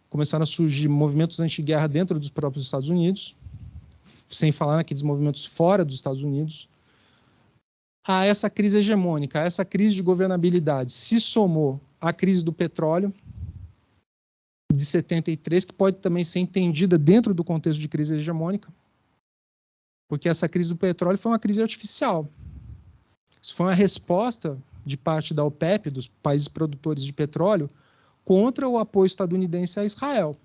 começaram a surgir movimentos anti-guerra dentro dos próprios Estados Unidos, sem falar naqueles movimentos fora dos Estados Unidos. A essa crise hegemônica, a essa crise de governabilidade, se somou a crise do petróleo, de 73, que pode também ser entendida dentro do contexto de crise hegemônica, porque essa crise do petróleo foi uma crise artificial. Isso foi uma resposta de parte da OPEP, dos países produtores de petróleo, contra o apoio estadunidense a Israel,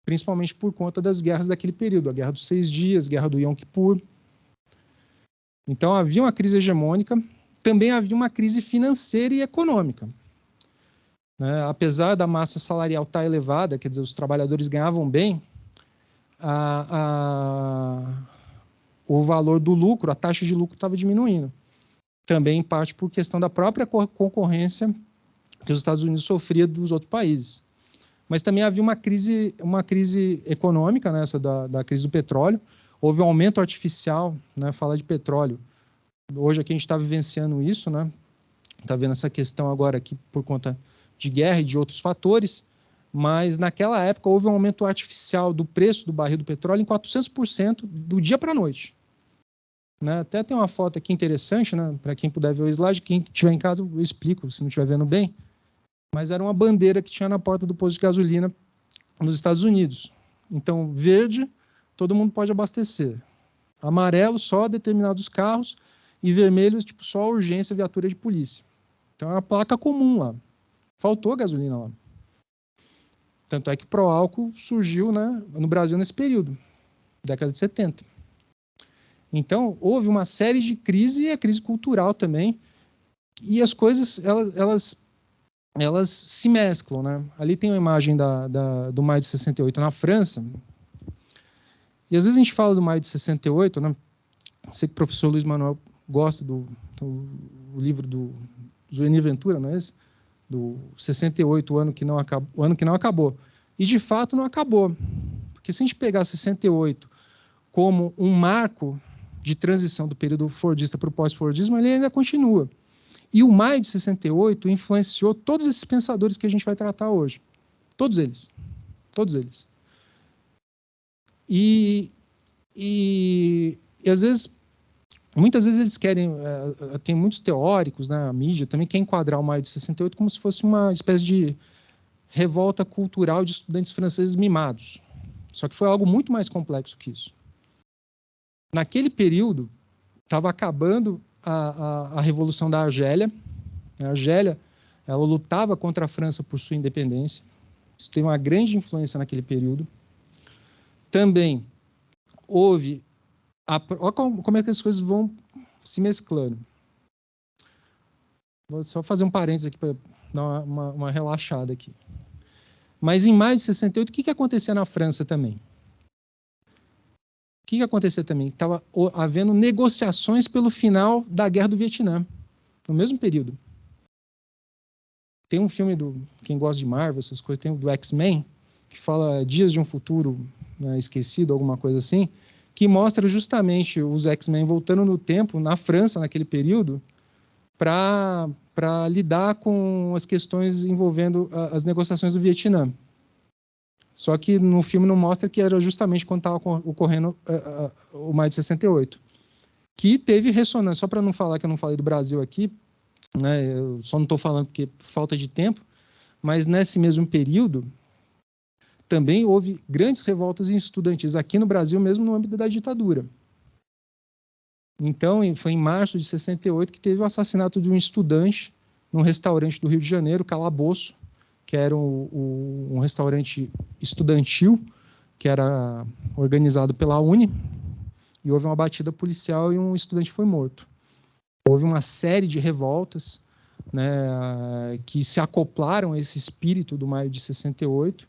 principalmente por conta das guerras daquele período, a Guerra dos 6 Dias, a Guerra do Yom Kippur. Então, havia uma crise hegemônica, também havia uma crise financeira e econômica. Né? Apesar da massa salarial estar elevada, quer dizer, os trabalhadores ganhavam bem, o valor do lucro, a taxa de lucro estava diminuindo. Também, em parte, por questão da própria concorrência que os Estados Unidos sofria dos outros países. Mas também havia uma crise econômica, né, essa da crise do petróleo. Houve um aumento artificial, né, falar de petróleo. Hoje aqui a gente está vivenciando isso, né? Está vendo essa questão agora aqui por conta de guerra e de outros fatores, mas naquela época houve um aumento artificial do preço do barril do petróleo em 400% do dia para a noite. Né? Até tem uma foto aqui interessante, né? Para quem puder ver o slide, quem estiver em casa eu explico, se não estiver vendo bem, mas era uma bandeira que tinha na porta do posto de gasolina nos Estados Unidos. Então, verde, todo mundo pode abastecer. Amarelo, só determinados carros, e vermelho, tipo, só urgência, viatura de polícia. Então, era placa comum lá. Faltou gasolina lá. Tanto é que o Proálcool surgiu, né, no Brasil nesse período, década de 70. Então, houve uma série de crises, e a crise cultural também, e as coisas, elas se mesclam. Né? Ali tem uma imagem do maio de 68 na França, e às vezes a gente fala do maio de 68, né? Sei que o professor Luiz Manuel gosta do livro do Zueni Ventura, não é esse? Do 68, o ano que não acabou. E, de fato, não acabou. Porque se a gente pegar 68 como um marco de transição do período fordista para o pós-fordismo, ele ainda continua. E o maio de 68 influenciou todos esses pensadores que a gente vai tratar hoje. Todos eles. Todos eles. E às vezes, muitas vezes eles querem, tem muitos teóricos, né, a mídia também quer enquadrar o maio de 68 como se fosse uma espécie de revolta cultural de estudantes franceses mimados. Só que foi algo muito mais complexo que isso. Naquele período, estava acabando a Revolução da Argélia. A Argélia, ela lutava contra a França por sua independência. Isso tem uma grande influência naquele período. Também houve... Olha como é que as coisas vão se mesclando. Vou só fazer um parênteses aqui para dar uma relaxada aqui. Mas em maio de 68, o que acontecia na França também? O que acontecia também? Estava havendo negociações pelo final da Guerra do Vietnã, no mesmo período. Tem um filme quem gosta de Marvel, essas coisas, tem do X-Men, que fala Dias de um Futuro, né, Esquecido, alguma coisa assim, que mostra justamente os X-Men voltando no tempo, na França, naquele período, para lidar com as questões envolvendo as negociações do Vietnã. Só que no filme não mostra que era justamente quando estava ocorrendo o maio de 68. Que teve ressonância, só para não falar que eu não falei do Brasil aqui, né, eu só não estou falando porque por falta de tempo, mas nesse mesmo período também houve grandes revoltas estudantis aqui no Brasil, mesmo no âmbito da ditadura. Então, foi em março de 68 que teve o assassinato de um estudante num restaurante do Rio de Janeiro, Calabouço, que era um restaurante estudantil, que era organizado pela UNE, e houve uma batida policial e um estudante foi morto. Houve uma série de revoltas, né, que se acoplaram a esse espírito do maio de 68,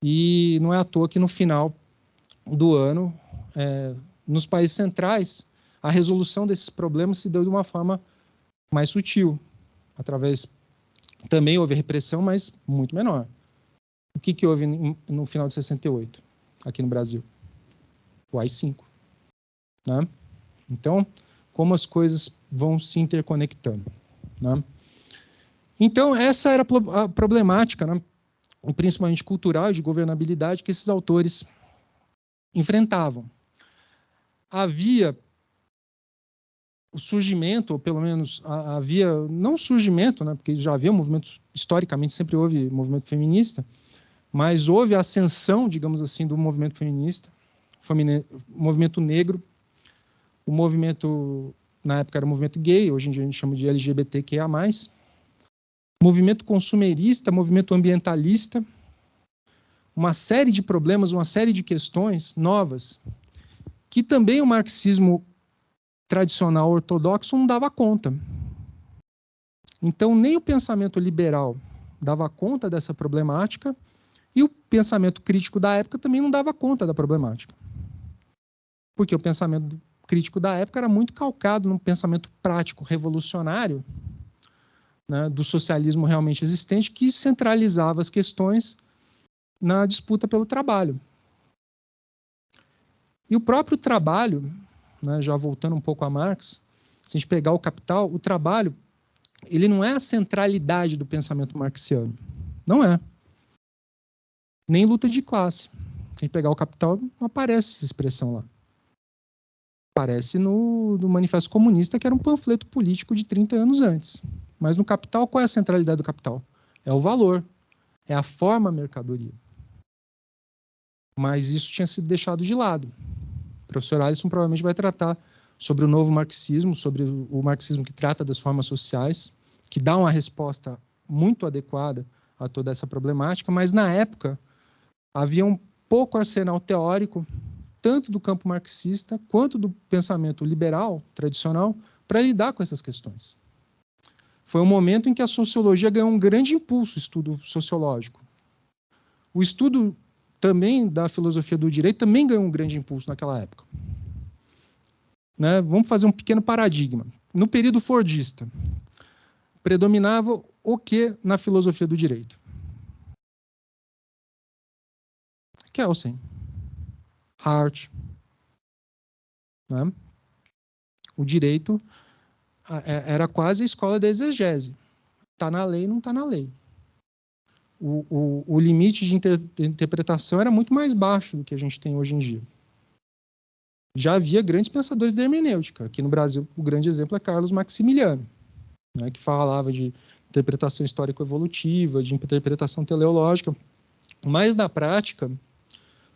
e não é à toa que no final do ano, nos países centrais, a resolução desses problemas se deu de uma forma mais sutil, através... Também houve repressão, mas muito menor. O que houve no final de 68? aqui no Brasil? O AI-5. Né? Então, como as coisas vão se interconectando. Né? Então, essa era a problemática, né? Principalmente cultural e de governabilidade, que esses autores enfrentavam. Havia o surgimento, ou pelo menos havia, não surgimento, né, porque já havia movimento, historicamente sempre houve movimento feminista, mas houve a ascensão, digamos assim, do movimento feminista, movimento negro, o movimento, na época era o movimento gay, hoje em dia a gente chama de LGBTQIA+, movimento consumerista, movimento ambientalista, uma série de problemas, uma série de questões novas, que também o marxismo tradicional ortodoxo não dava conta. Então, nem o pensamento liberal dava conta dessa problemática e o pensamento crítico da época também não dava conta da problemática. Porque o pensamento crítico da época era muito calcado num pensamento prático, revolucionário, né, do socialismo realmente existente, que centralizava as questões na disputa pelo trabalho. E o próprio trabalho, né, já voltando um pouco a Marx, se a gente pegar o Capital, o trabalho, ele não é a centralidade do pensamento marxiano. Não é. Nem luta de classe. Se a gente pegar o Capital, não aparece essa expressão lá. Aparece no Manifesto Comunista, que era um panfleto político de 30 anos antes. Mas no Capital, qual é a centralidade do Capital? É o valor. É a forma mercadoria. Mas isso tinha sido deixado de lado. O professor Alisson provavelmente vai tratar sobre o novo marxismo, sobre o marxismo que trata das formas sociais, que dá uma resposta muito adequada a toda essa problemática, mas na época havia um pouco arsenal teórico, tanto do campo marxista quanto do pensamento liberal, tradicional, para lidar com essas questões. Foi um momento em que a sociologia ganhou um grande impulso, o estudo sociológico. O estudo também da filosofia do direito também ganhou um grande impulso naquela época. Né? Vamos fazer um pequeno paradigma. No período fordista, predominava o que na filosofia do direito? Kelsen, Hart. Né? O direito era quase a escola da exegese. Está na lei, não está na lei. O limite de interpretação era muito mais baixo do que a gente tem hoje em dia. Já havia grandes pensadores da hermenêutica. Aqui no Brasil, o grande exemplo é Carlos Maximiliano, né, que falava de interpretação histórico-evolutiva, de interpretação teleológica. Mas, na prática,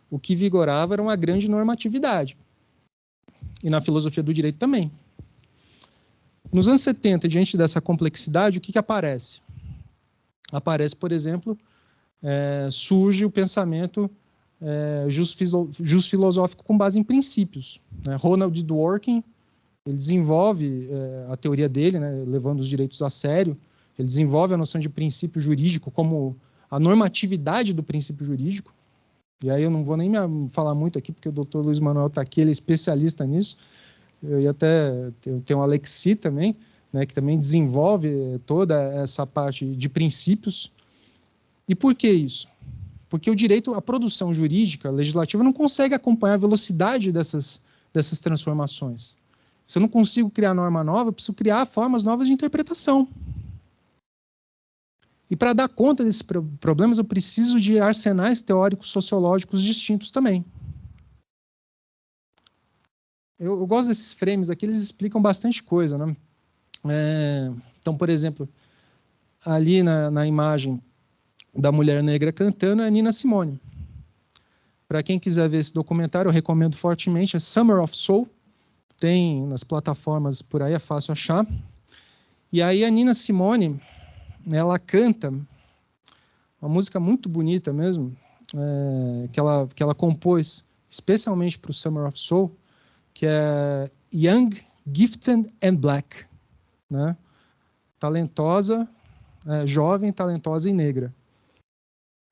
o que vigorava era uma grande normatividade. E na filosofia do direito também. Nos anos 70, diante dessa complexidade, o que aparece? Aparece, por exemplo, surge o pensamento just-filosófico com base em princípios. Né? Ronald Dworkin, ele desenvolve a teoria dele, né, levando os direitos a sério, ele desenvolve a noção de princípio jurídico como a normatividade do princípio jurídico. E aí eu não vou nem falar muito aqui, porque o doutor Luiz Manuel está aqui, ele é especialista nisso. Eu ia até ter um Alexi também, né, que também desenvolve toda essa parte de princípios. E por que isso? Porque o direito, a produção jurídica, legislativa, não consegue acompanhar a velocidade dessas transformações. Se eu não consigo criar norma nova, eu preciso criar formas novas de interpretação. E para dar conta desses problemas, eu preciso de arsenais teóricos sociológicos distintos também. Eu gosto desses frames aqui, eles explicam bastante coisa. Né? Então, por exemplo, ali na imagem da mulher negra cantando é Nina Simone. Para quem quiser ver esse documentário, eu recomendo fortemente, é Summer of Soul. Tem nas plataformas por aí, é fácil achar. E aí a Nina Simone, ela canta uma música muito bonita mesmo, que ela compôs especialmente para o Summer of Soul, que é Young, Gifted and Black. Né? Talentosa, jovem, talentosa e negra.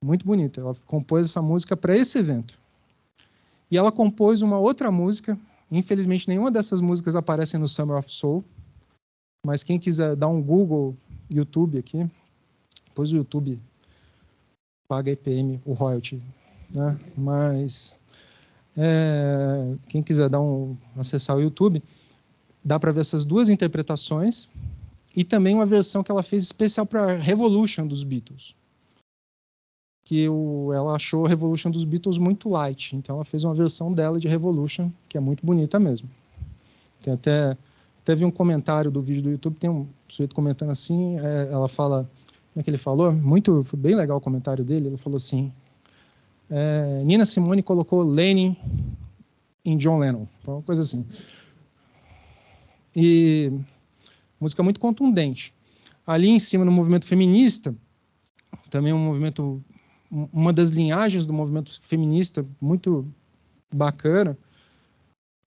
Muito bonita. Ela compôs essa música para esse evento. E ela compôs uma outra música. Infelizmente, nenhuma dessas músicas aparecem no Summer of Soul. Mas quem quiser dar um Google, YouTube aqui, depois o YouTube paga IPM, o royalty. Né? Mas Quem quiser acessar o YouTube, dá para ver essas duas interpretações e também uma versão que ela fez especial para Revolution dos Beatles, que ela achou a Revolution dos Beatles muito light, então ela fez uma versão dela de Revolution que é muito bonita mesmo. Tem até vi um comentário do vídeo do YouTube, tem um sujeito comentando assim, ela fala, como é que ele falou? Foi bem legal o comentário dele, ele falou assim, Nina Simone colocou Lennon em John Lennon, uma coisa assim. E música muito contundente. Ali em cima, no movimento feminista, também uma das linhagens do movimento feminista muito bacana,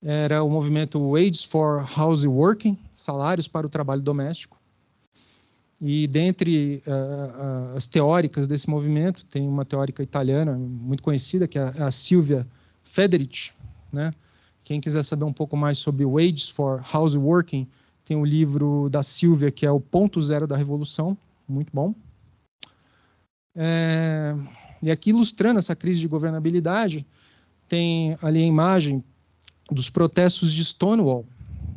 era o movimento Wages for Houseworking, salários para o trabalho doméstico. E dentre as teóricas desse movimento, tem uma teórica italiana muito conhecida, que é a Silvia Federici, né? Quem quiser saber um pouco mais sobre Wages for Houseworking, tem o livro da Silvia, que é o Ponto Zero da Revolução, muito bom. E aqui, ilustrando essa crise de governabilidade, tem ali a imagem dos protestos de Stonewall.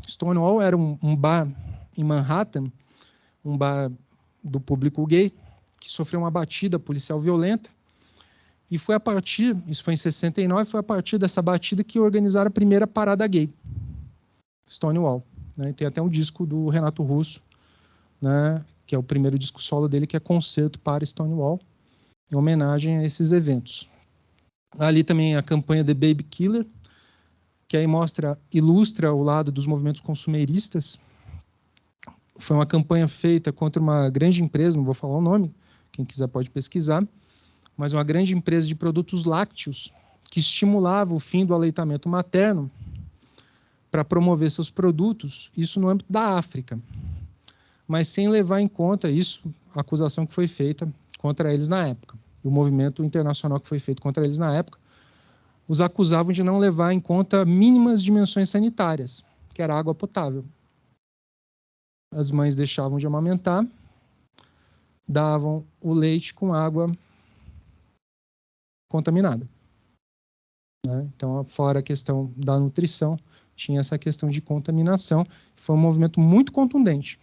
Stonewall era um bar em Manhattan, um bar do público gay, que sofreu uma batida policial violenta, e foi isso foi em 69, foi a partir dessa batida que organizaram a primeira parada gay, Stonewall. Né? Tem até um disco do Renato Russo, né, que é o primeiro disco solo dele, que é Concerto para Stonewall, em homenagem a esses eventos. Ali também a campanha The Baby Killer, que aí ilustra o lado dos movimentos consumeristas. Foi uma campanha feita contra uma grande empresa, não vou falar o nome, quem quiser pode pesquisar, mas uma grande empresa de produtos lácteos que estimulava o fim do aleitamento materno para promover seus produtos, isso no âmbito da África, mas sem levar em conta a acusação que foi feita contra eles na época. E o movimento internacional que foi feito contra eles na época os acusavam de não levar em conta mínimas dimensões sanitárias, que era água potável. As mães deixavam de amamentar, davam o leite com água contaminada. Né? Então, fora a questão da nutrição, tinha essa questão de contaminação. Foi um movimento muito contundente.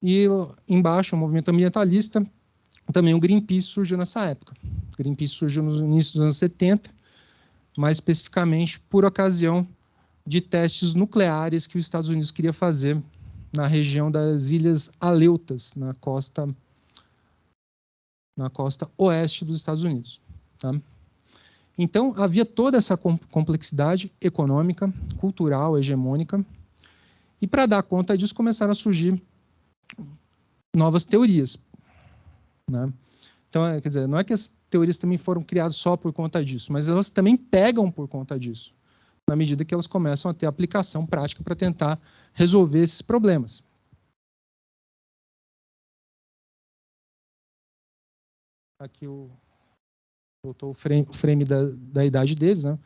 E embaixo, o movimento ambientalista, também o Greenpeace surgiu nessa época. O Greenpeace surgiu no início dos anos 70, mais especificamente por ocasião de testes nucleares que os Estados Unidos queria fazer na região das Ilhas Aleutas, na costa oeste dos Estados Unidos. Tá? Então, havia toda essa complexidade econômica, cultural, hegemônica, e para dar conta disso começaram a surgir novas teorias. Né? Então, quer dizer, não é que as teorias também foram criadas só por conta disso, mas elas também pegam por conta disso, na medida que elas começam a ter aplicação prática para tentar resolver esses problemas. Aqui voltou o frame da idade deles, né?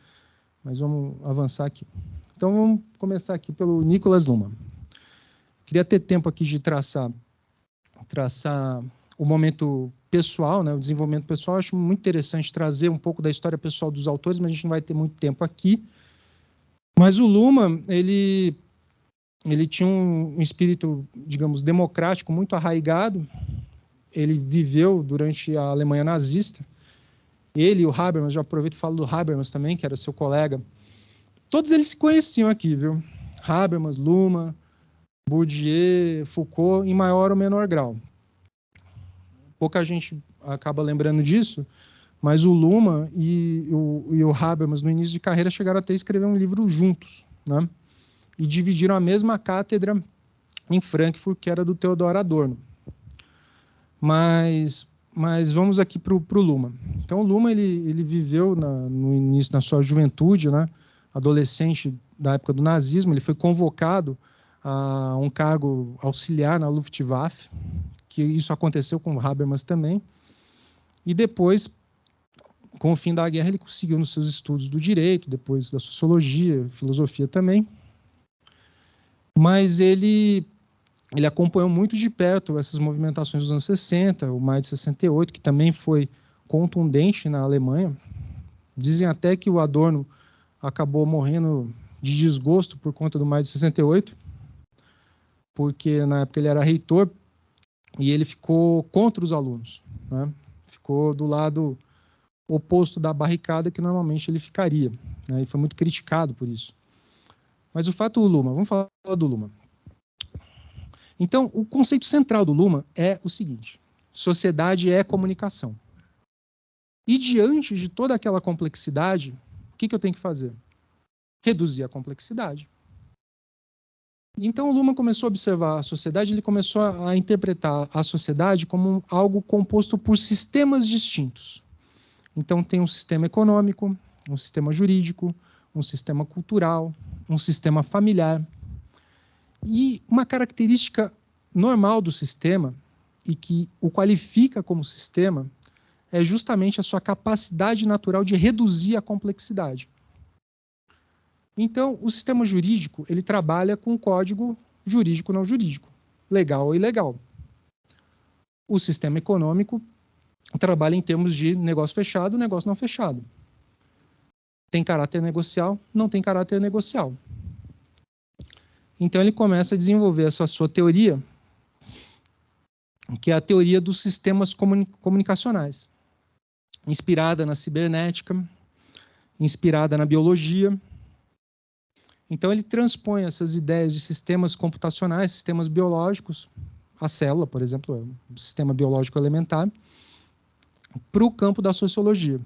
Mas vamos avançar aqui. Então, vamos começar aqui pelo Nicholas Luhmann. Queria ter tempo aqui de traçar o momento pessoal, né, o desenvolvimento pessoal. Acho muito interessante trazer um pouco da história pessoal dos autores, mas a gente não vai ter muito tempo aqui. Mas o Luhmann, ele tinha um espírito, digamos, democrático muito arraigado. Ele viveu durante a Alemanha nazista. Ele e o Habermas, já aproveito e falo do Habermas também, que era seu colega. Todos eles se conheciam aqui, viu? Habermas, Luhmann, Bourdieu, Foucault, em maior ou menor grau. Pouca gente acaba lembrando disso, mas o Luhmann e o Habermas, no início de carreira, chegaram até a escrever um livro juntos, né? E dividiram a mesma cátedra em Frankfurt, que era do Theodor Adorno. Mas vamos aqui para o Luhmann. Então, o Luhmann ele viveu no início, na sua juventude, né? Adolescente da época do nazismo. Ele foi convocado a um cargo auxiliar na Luftwaffe, que isso aconteceu com o Habermas também. E depois, com o fim da guerra, ele conseguiu nos seus estudos do direito, depois da sociologia, filosofia também. Mas ele acompanhou muito de perto essas movimentações dos anos 60, o Maio de 68, que também foi contundente na Alemanha, Dizem até que o Adorno acabou morrendo de desgosto por conta do Maio de 68, porque na época ele era reitor e ele ficou contra os alunos, né? Ficou do lado oposto da barricada que normalmente ele ficaria, né? E foi muito criticado por isso. Mas o fato do Luhmann, vamos falar do Luhmann. Então, o conceito central do Luhmann é o seguinte: sociedade é comunicação. E diante de toda aquela complexidade, o que eu tenho que fazer? Reduzir a complexidade. Então, o Luhmann começou a observar a sociedade, ele começou a interpretar a sociedade como algo composto por sistemas distintos. Então, tem um sistema econômico, um sistema jurídico, um sistema cultural, um sistema familiar. E uma característica normal do sistema, e que o qualifica como sistema, é justamente a sua capacidade natural de reduzir a complexidade. Então, o sistema jurídico, ele trabalha com código jurídico não jurídico, legal ou ilegal. O sistema econômico trabalha em termos de negócio fechado, negócio não fechado. Tem caráter negocial, não tem caráter negocial. Então, ele começa a desenvolver essa sua teoria, que é a teoria dos sistemas comunicacionais, inspirada na cibernética, inspirada na biologia. Então, ele transpõe essas ideias de sistemas computacionais, sistemas biológicos, a célula, por exemplo, é um sistema biológico elementar, para o campo da sociologia.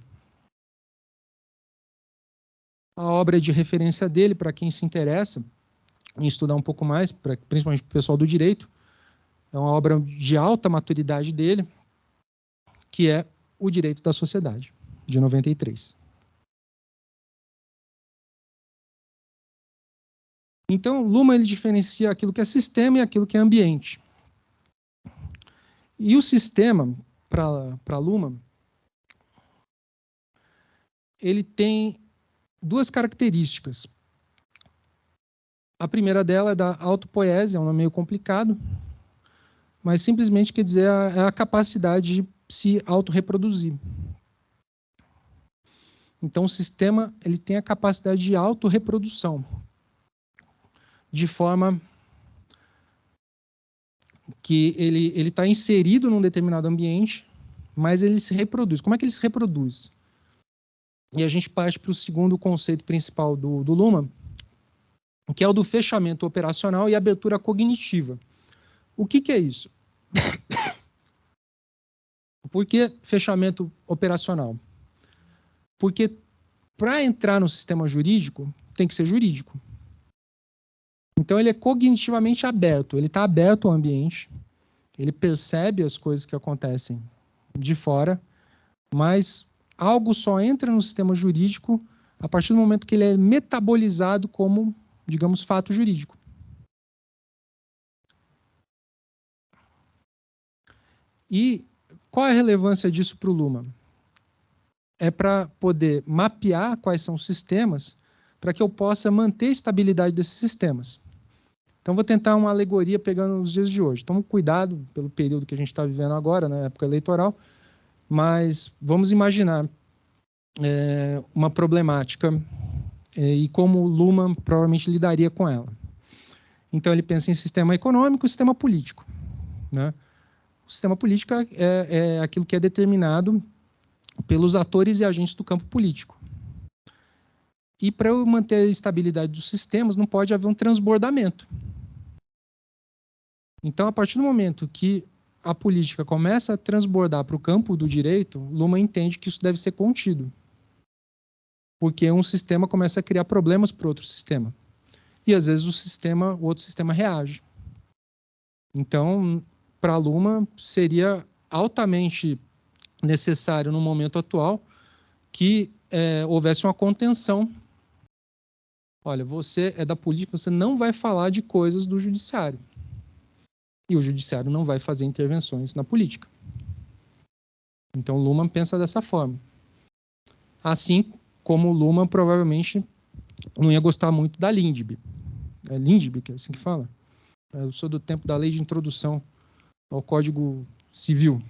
A obra de referência dele, para quem se interessa em estudar um pouco mais, principalmente para o pessoal do direito, é uma obra de alta maturidade dele, que é O Direito da Sociedade, de 93. Então, Luhmann ele diferencia aquilo que é sistema e aquilo que é ambiente. E o sistema, para Luhmann, ele tem duas características. A primeira dela é da autopoiesia, é um nome meio complicado, mas simplesmente quer dizer a capacidade de se autorreproduzir. Então, o sistema ele tem a capacidade de autorreprodução, de forma que ele está inserido num determinado ambiente, mas ele se reproduz. Como é que ele se reproduz? E a gente parte para o segundo conceito principal do Luhmann, que é o do fechamento operacional e abertura cognitiva. O que é isso? Por que fechamento operacional? Porque para entrar no sistema jurídico, tem que ser jurídico. Então, ele é cognitivamente aberto, ele está aberto ao ambiente, ele percebe as coisas que acontecem de fora, mas algo só entra no sistema jurídico a partir do momento que ele é metabolizado como, digamos, fato jurídico. E qual é a relevância disso para o Luhmann? É para poder mapear quais são os sistemas para que eu possa manter a estabilidade desses sistemas. Então, vou tentar uma alegoria pegando os dias de hoje. Tome cuidado pelo período que a gente está vivendo agora, na época eleitoral, mas vamos imaginar uma problemática e como o Luhmann provavelmente lidaria com ela. Então, ele pensa em sistema econômico e sistema político, né? O sistema político é aquilo que é determinado pelos atores e agentes do campo político. E para eu manter a estabilidade dos sistemas, não pode haver um transbordamento. Então, a partir do momento que a política começa a transbordar para o campo do direito, Luhmann entende que isso deve ser contido. Porque um sistema começa a criar problemas para o outro sistema. E, às vezes, o outro sistema reage. Então, para Luhmann, seria altamente necessário, no momento atual, que houvesse uma contenção. Olha, você é da política, você não vai falar de coisas do judiciário. E o judiciário não vai fazer intervenções na política. Então, Luhmann pensa dessa forma. Assim como Luhmann provavelmente não ia gostar muito da Lindbe. É Lindbe, que é assim que fala? Eu sou do tempo da lei de introdução ao Código Civil.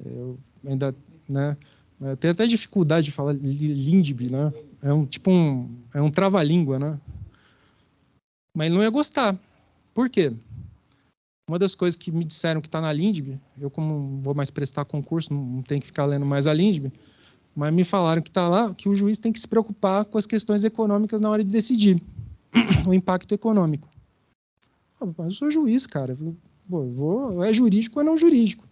Eu ainda né? Eu tenho até dificuldade de falar Lindbe, né? É um trava-língua, né? Mas ele não ia gostar. Por quê? Uma das coisas que me disseram que está na Lindbe, eu como não vou mais prestar concurso, não tenho que ficar lendo mais a Lindbe, mas me falaram que está lá, que o juiz tem que se preocupar com as questões econômicas na hora de decidir o impacto econômico. Mas eu sou juiz, cara. É jurídico ou não jurídico.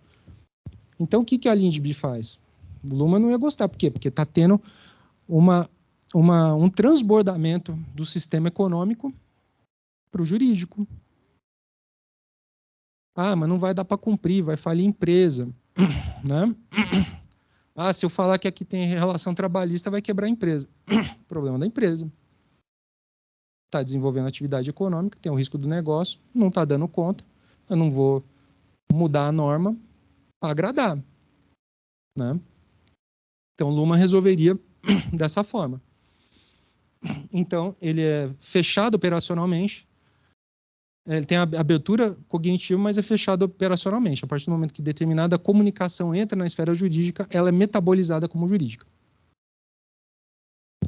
Então, o que a Lindbe faz? O Luma não ia gostar. Por quê? Porque está tendo um transbordamento do sistema econômico para o jurídico. Ah, mas não vai dar para cumprir, vai falir empresa. Né? Ah, se eu falar que aqui tem relação trabalhista, vai quebrar a empresa. Problema da empresa. Está desenvolvendo atividade econômica, tem o risco do negócio, não está dando conta, eu não vou mudar a norma para agradar. Né? Então, o Luma resolveria dessa forma. Então, ele é fechado operacionalmente, ele tem a abertura cognitiva, mas é fechado operacionalmente. A partir do momento que determinada comunicação entra na esfera jurídica, ela é metabolizada como jurídica.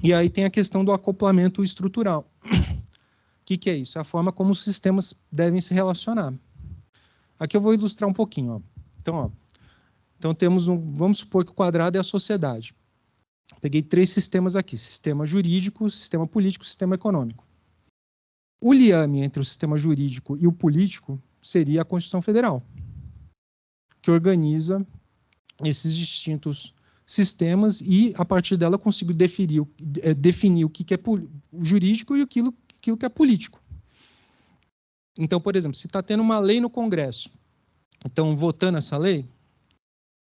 E aí tem a questão do acoplamento estrutural. O que é isso? É a forma como os sistemas devem se relacionar. Aqui eu vou ilustrar um pouquinho. Então temos vamos supor que o quadrado é a sociedade. Peguei 3 sistemas aqui: sistema jurídico, sistema político, sistema econômico. O liame entre o sistema jurídico e o político seria a Constituição Federal, que organiza esses distintos sistemas e, a partir dela, eu consigo definir o que é jurídico e aquilo que é político. Então, por exemplo, se está tendo uma lei no Congresso, então, votando essa lei,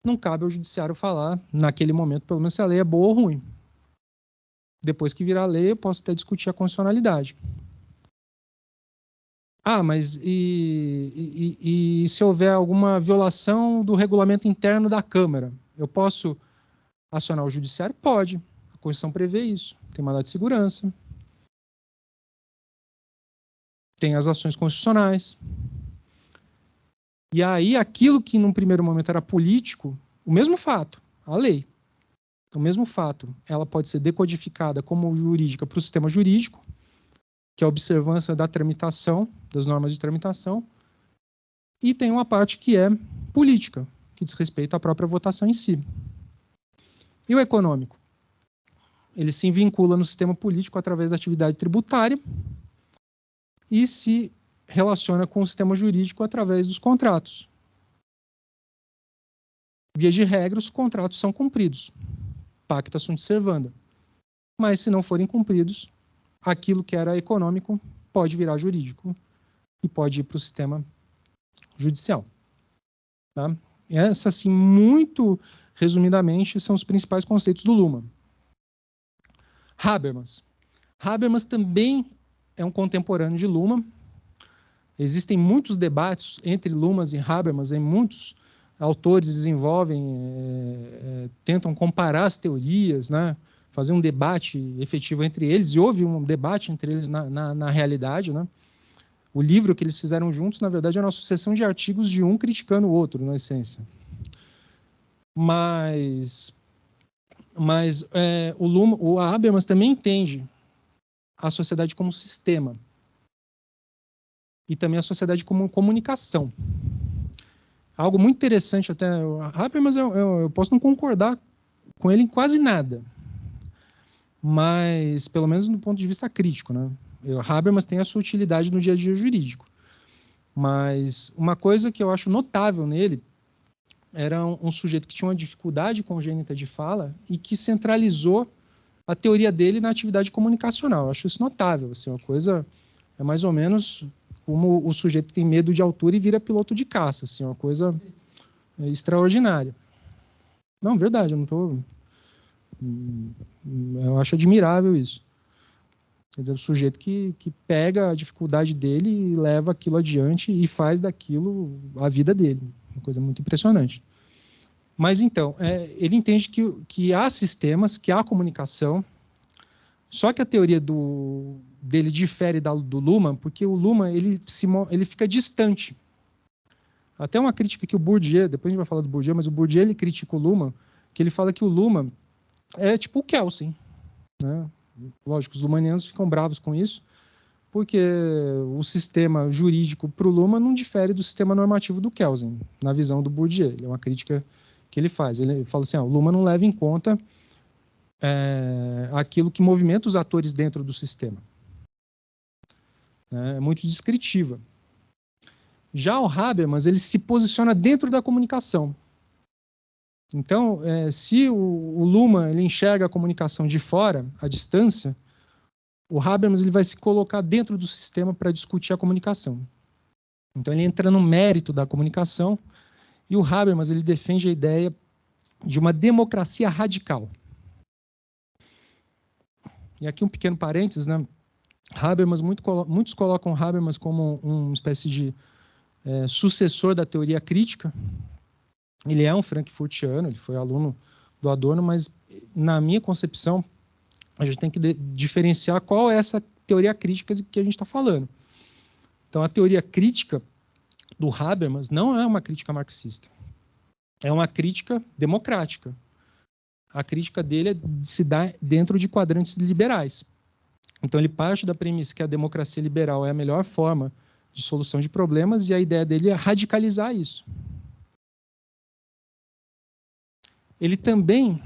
não cabe ao judiciário falar, naquele momento, pelo menos, se a lei é boa ou ruim. Depois que virar lei, eu posso até discutir a constitucionalidade. Ah, mas e se houver alguma violação do regulamento interno da Câmara? Eu posso acionar o judiciário? Pode. A Constituição prevê isso. Tem mandado de segurança. Tem as ações constitucionais. E aí, aquilo que num primeiro momento era político, o mesmo fato, a lei, o mesmo fato, ela pode ser decodificada como jurídica para o sistema jurídico, que é a observância da tramitação, das normas de tramitação, e tem uma parte que é política, que diz respeito à própria votação em si. E o econômico? Ele se vincula no sistema político através da atividade tributária e se relaciona com o sistema jurídico através dos contratos. Via de regra, os contratos são cumpridos. Pacta sunt servanda. Mas, se não forem cumpridos, aquilo que era econômico pode virar jurídico e pode ir para o sistema judicial. Tá? Essa, assim, muito resumidamente, são os principais conceitos do Luma. Habermas. Habermas também é um contemporâneo de Luma. Existem muitos debates entre Lumas e Habermas, e muitos autores desenvolvem, tentam comparar as teorias, né? Fazer um debate efetivo entre eles, e houve um debate entre eles na realidade. Né? O livro que eles fizeram juntos, na verdade, é uma sucessão de artigos de um criticando o outro, na essência. Mas o Habermas também entende a sociedade como sistema e também a sociedade como comunicação. Algo muito interessante até, Habermas, eu posso não concordar com ele em quase nada, mas pelo menos do ponto de vista crítico, né? Habermas tem a sua utilidade no dia a dia jurídico, mas uma coisa que eu acho notável nele era um sujeito que tinha uma dificuldade congênita de fala e que centralizou a teoria dele na atividade comunicacional. Eu acho isso notável, assim, uma coisa é mais ou menos como o sujeito tem medo de altura e vira piloto de caça, assim, uma coisa extraordinária. Não, verdade, eu não estou... Eu acho admirável isso. Quer dizer, o sujeito que pega a dificuldade dele e leva aquilo adiante e faz daquilo a vida dele. Uma coisa muito impressionante. Mas, então, ele entende que há sistemas, que há comunicação, só que a teoria dele difere do Luhmann, porque o Luhmann ele fica distante. Até uma crítica que o Bourdieu, depois a gente vai falar do Bourdieu, mas o Bourdieu ele critica o Luhmann, que ele fala que o Luhmann é tipo o Kelsen, né? Lógico, os lumanianos ficam bravos com isso, porque o sistema jurídico para o Luhmann não difere do sistema normativo do Kelsen, na visão do Bourdieu. É uma crítica que ele faz. Ele fala assim, o Luhmann não leva em conta aquilo que movimenta os atores dentro do sistema. É muito descritiva. Já o Habermas, ele se posiciona dentro da comunicação. Então, se o Luhmann ele enxerga a comunicação de fora, à distância, o Habermas ele vai se colocar dentro do sistema para discutir a comunicação. Então, ele entra no mérito da comunicação e o Habermas ele defende a ideia de uma democracia radical. E aqui um pequeno parênteses, né? Habermas, muitos colocam Habermas como uma espécie de sucessor da teoria crítica. Ele é um frankfurtiano, ele foi aluno do Adorno, mas, na minha concepção, a gente tem que diferenciar qual é essa teoria crítica de que a gente está falando. Então, a teoria crítica do Habermas não é uma crítica marxista. É uma crítica democrática. A crítica dele se dá dentro de quadrantes liberais. Então, ele parte da premissa que a democracia liberal é a melhor forma de solução de problemas e a ideia dele é radicalizar isso. Ele também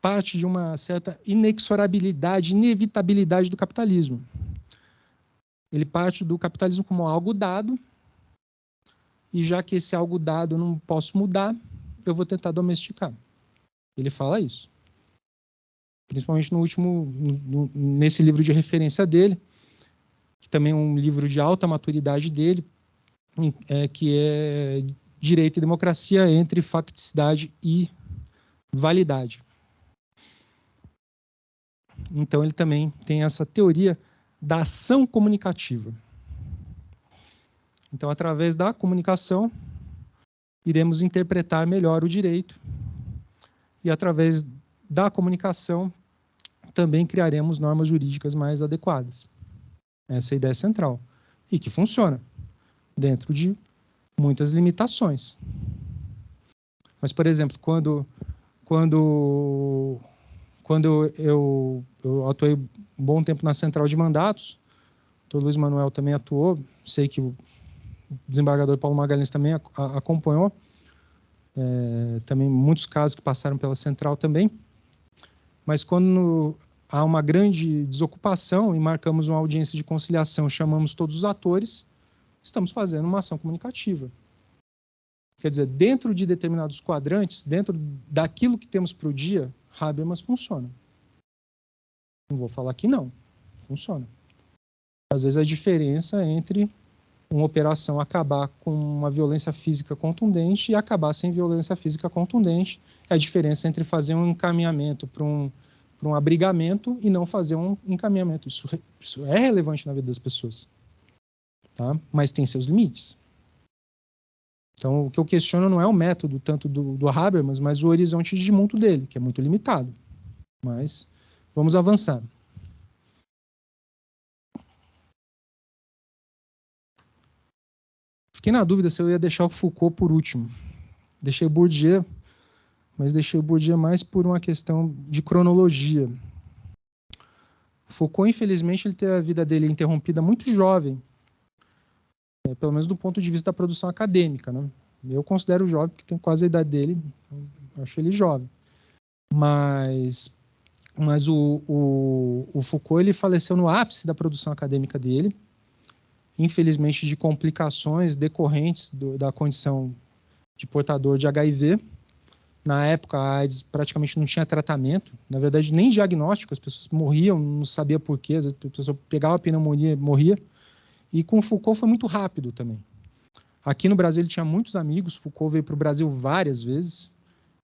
parte de uma certa inexorabilidade, inevitabilidade do capitalismo. Ele parte do capitalismo como algo dado, e já que esse algo dado eu não posso mudar, eu vou tentar domesticar. Ele fala isso. Principalmente nesse livro de referência dele, que também é um livro de alta maturidade dele, que é Direito e Democracia entre Facticidade e Validade. Então, ele também tem essa teoria da ação comunicativa. Então, através da comunicação, iremos interpretar melhor o direito e, através da comunicação, também criaremos normas jurídicas mais adequadas. Essa é a ideia central. E que funciona dentro de muitas limitações. Mas, por exemplo, quando eu atuei um bom tempo na Central de Mandatos, o Dr. Luiz Manuel também atuou, sei que o desembargador Paulo Magalhães também acompanhou, também muitos casos que passaram pela Central também, mas quando há uma grande desocupação e marcamos uma audiência de conciliação, chamamos todos os atores, estamos fazendo uma ação comunicativa. Quer dizer, dentro de determinados quadrantes, dentro daquilo que temos para o dia, Habermas funciona. Não vou falar que não. Funciona. Às vezes a diferença entre uma operação acabar com uma violência física contundente e acabar sem violência física contundente é a diferença entre fazer um encaminhamento para um abrigamento e não fazer um encaminhamento. Isso é relevante na vida das pessoas. Tá? Mas tem seus limites. Então, o que eu questiono não é o método tanto do Habermas, mas o horizonte de monto dele, que é muito limitado. Mas vamos avançar. Fiquei na dúvida se eu ia deixar o Foucault por último. Deixei o Bourdieu, mas deixei o Bourdieu mais por uma questão de cronologia. Foucault, infelizmente, ele teve a vida dele interrompida muito jovem, pelo menos do ponto de vista da produção acadêmica, né? Eu considero jovem, porque tenho quase a idade dele, acho ele jovem. Mas o Foucault ele faleceu no ápice da produção acadêmica dele, infelizmente de complicações decorrentes da condição de portador de HIV. Na época, a AIDS praticamente não tinha tratamento, na verdade, nem diagnóstico, as pessoas morriam, não sabia por quê, a pessoa pegava a pneumonia e morria. E com Foucault foi muito rápido também. Aqui no Brasil ele tinha muitos amigos, Foucault veio para o Brasil várias vezes,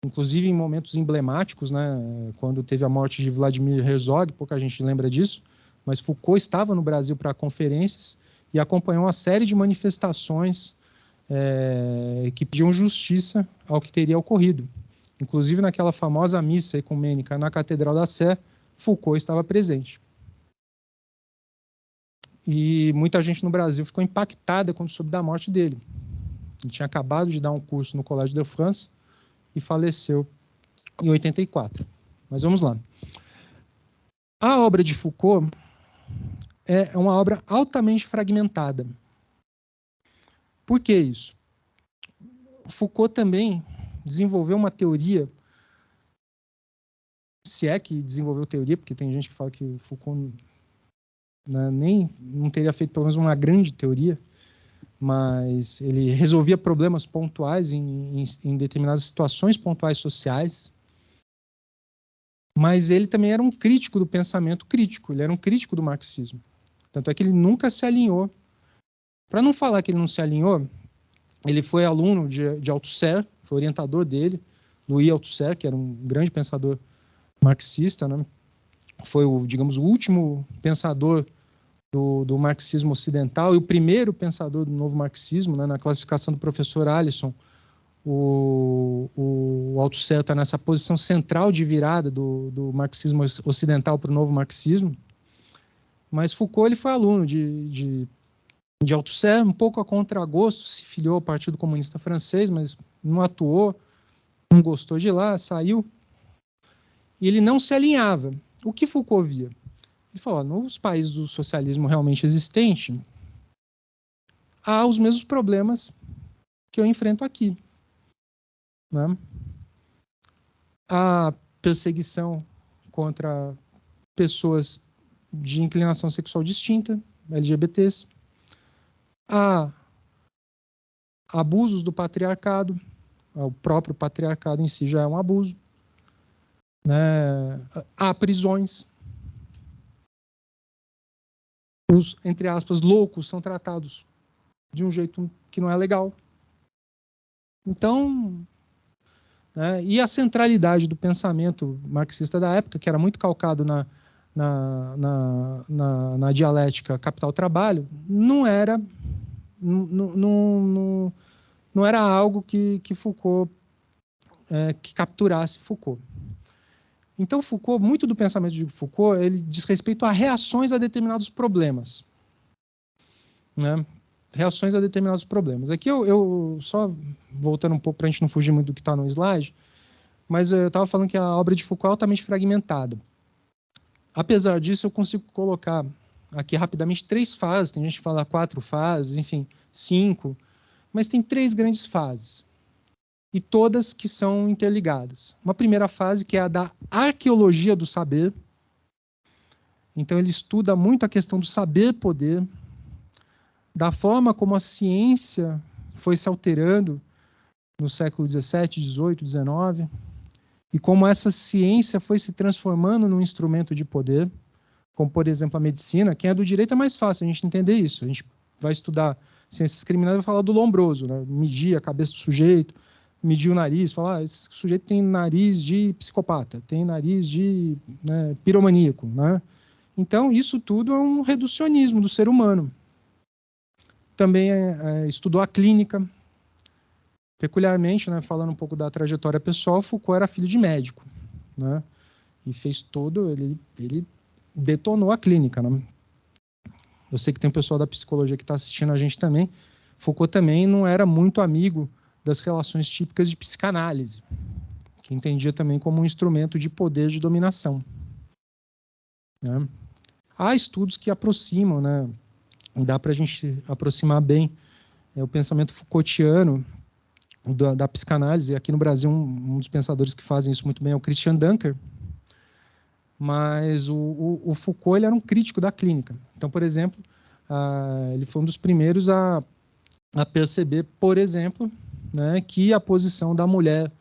inclusive em momentos emblemáticos, né, quando teve a morte de Vladimir Herzog, pouca gente lembra disso, mas Foucault estava no Brasil para conferências e acompanhou uma série de manifestações que pediam justiça ao que teria ocorrido. Inclusive naquela famosa missa ecumênica na Catedral da Sé, Foucault estava presente. E muita gente no Brasil ficou impactada quando soube da morte dele. Ele tinha acabado de dar um curso no Collège de France e faleceu em 84. Mas vamos lá. A obra de Foucault é uma obra altamente fragmentada. Por que isso? Foucault também desenvolveu uma teoria, se é que desenvolveu teoria, porque tem gente que fala que o Foucault nem não teria feito pelo menos uma grande teoria, mas ele resolvia problemas pontuais em determinadas situações pontuais sociais. Mas ele também era um crítico do pensamento crítico, ele era um crítico do marxismo. Tanto é que ele nunca se alinhou. Para não falar que ele não se alinhou, ele foi aluno de Althusser, foi orientador dele, Louis Althusser, que era um grande pensador marxista, né? Foi, digamos, o último pensador do marxismo ocidental e o primeiro pensador do novo marxismo, né? Na classificação do professor Alisson, o Althusser está nessa posição central de virada do marxismo ocidental para o novo marxismo. Mas Foucault ele foi aluno de Althusser, um pouco a contragosto, se filiou ao Partido Comunista Francês, mas não atuou, não gostou de lá, saiu. E ele não se alinhava. O que Foucault via? Ele falou, nos países do socialismo realmente existente, há os mesmos problemas que eu enfrento aqui. Né? A perseguição contra pessoas de inclinação sexual distinta, LGBTs, há abusos do patriarcado, o próprio patriarcado em si já é um abuso, né? Há prisões, os, entre aspas, loucos são tratados de um jeito que não é legal. Então, e a centralidade do pensamento marxista da época, que era muito calcado na dialética capital-trabalho, não era algo que Foucault, que capturasse Foucault. Então, Foucault, muito do pensamento de Foucault, ele diz respeito a reações a determinados problemas. Né? Reações a determinados problemas. Aqui eu só voltando um pouco para a gente não fugir muito do que está no slide, mas eu estava falando que a obra de Foucault é altamente fragmentada. Apesar disso, eu consigo colocar aqui rapidamente 3 fases, tem gente que fala 4 fases, enfim, 5, mas tem 3 grandes fases, e todas que são interligadas. Uma primeira fase que é a da arqueologia do saber, então ele estuda muito a questão do saber-poder, da forma como a ciência foi se alterando no século XVII, XVIII, XIX, e como essa ciência foi se transformando num instrumento de poder, como, por exemplo, a medicina. Quem é do direito é mais fácil a gente entender isso. A gente vai estudar ciências criminais e vai falar do Lombroso, né? Medir a cabeça do sujeito, medir o nariz, falar esse sujeito tem nariz de psicopata, tem nariz de piromaníaco. Né? Então, isso tudo é um reducionismo do ser humano. Também estudou a clínica. Peculiarmente, falando um pouco da trajetória pessoal, Foucault era filho de médico. Né? E fez todo... Ele detonou a clínica. Né? Eu sei que tem um pessoal da psicologia que está assistindo a gente também. Foucault também não era muito amigo das relações típicas de psicanálise, que entendia também como um instrumento de poder de dominação. Né? Há estudos que aproximam, dá para a gente aproximar bem o pensamento Foucaultiano da psicanálise. Aqui no Brasil, um dos pensadores que fazem isso muito bem é o Christian Dunker. Mas o Foucault ele era um crítico da clínica. Então, por exemplo, ele foi um dos primeiros a perceber, por exemplo, que a posição da mulher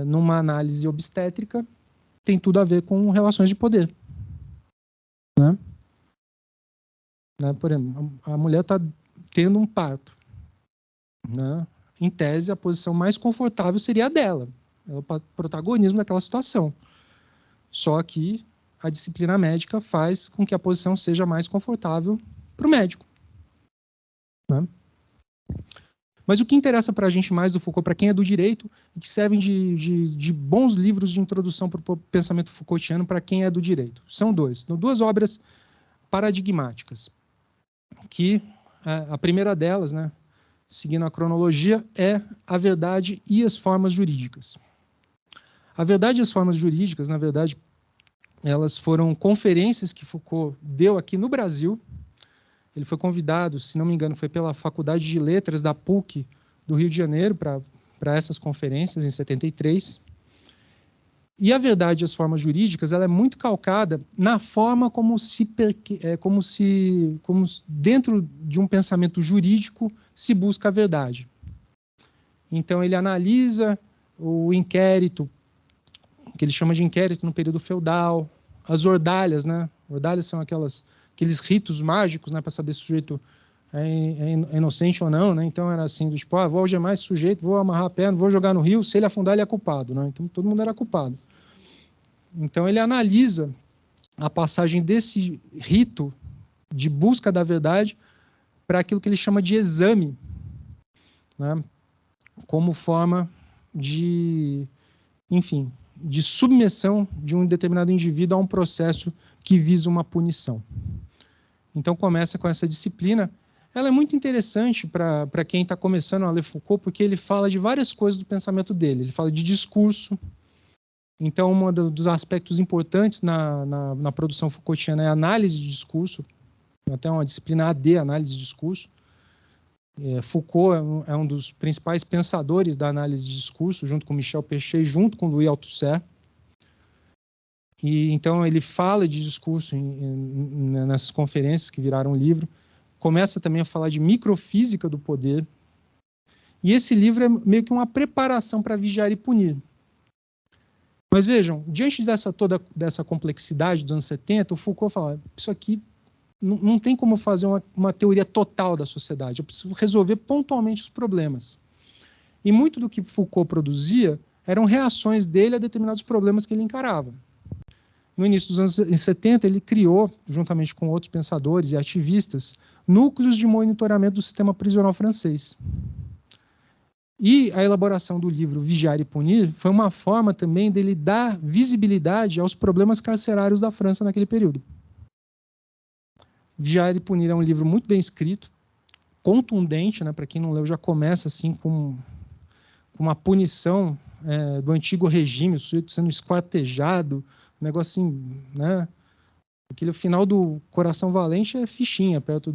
numa análise obstétrica tem tudo a ver com relações de poder. Por exemplo, a mulher está tendo um parto. Em tese, a posição mais confortável seria a dela. É o protagonismo daquela situação. Só que a disciplina médica faz com que a posição seja mais confortável para o médico. Mas o que interessa para a gente mais do Foucault, para quem é do direito, e que servem de bons livros de introdução para o pensamento Foucaultiano para quem é do direito, são 2. São 2 obras paradigmáticas. Que a primeira delas, seguindo a cronologia, é a verdade e as formas jurídicas. A verdade e as formas jurídicas, na verdade, elas foram conferências que Foucault deu aqui no Brasil. Ele foi convidado, se não me engano, foi pela Faculdade de Letras da PUC do Rio de Janeiro para essas conferências, em 73. E a verdade e as formas jurídicas, ela é muito calcada na forma como dentro de um pensamento jurídico se busca a verdade. Então, ele analisa o inquérito, que ele chama de inquérito no período feudal, as ordalhas, né? Ordalhas são aqueles ritos mágicos, né, para saber se o sujeito é inocente ou não, né? Então era assim, do tipo, vou algemar esse sujeito, vou amarrar a perna, vou jogar no rio, se ele afundar, ele é culpado, né? Então todo mundo era culpado. Então ele analisa a passagem desse rito de busca da verdade para aquilo que ele chama de exame, né? Como forma de, enfim, de submissão de um determinado indivíduo a um processo que visa uma punição. Então começa com essa disciplina. Ela é muito interessante para quem está começando a ler Foucault, porque ele fala de várias coisas do pensamento dele. Ele fala de discurso. Então, um dos aspectos importantes na produção Foucaultiana é a análise de discurso, até uma disciplina AD, análise de discurso. Foucault é um dos principais pensadores da análise de discurso, junto com Michel Pechet, junto com Louis Althusser. E então ele fala de discurso nessas conferências que viraram um livro. Começa também a falar de microfísica do poder. E esse livro é meio que uma preparação para vigiar e punir. Mas vejam, diante toda dessa complexidade dos anos 70, o Foucault fala, isso aqui não tem como fazer uma teoria total da sociedade, eu preciso resolver pontualmente os problemas. E muito do que Foucault produzia eram reações dele a determinados problemas que ele encarava. No início dos anos 70, ele criou, juntamente com outros pensadores e ativistas, núcleos de monitoramento do sistema prisional francês. E a elaboração do livro Vigiar e Punir foi uma forma também dele dar visibilidade aos problemas carcerários da França naquele período. Vigiar e Punir é um livro muito bem escrito, contundente, né? Para quem não leu, já começa assim com uma punição do antigo regime, o sujeito sendo esquartejado, um negócio assim, né? Aquele final do Coração Valente é fichinha perto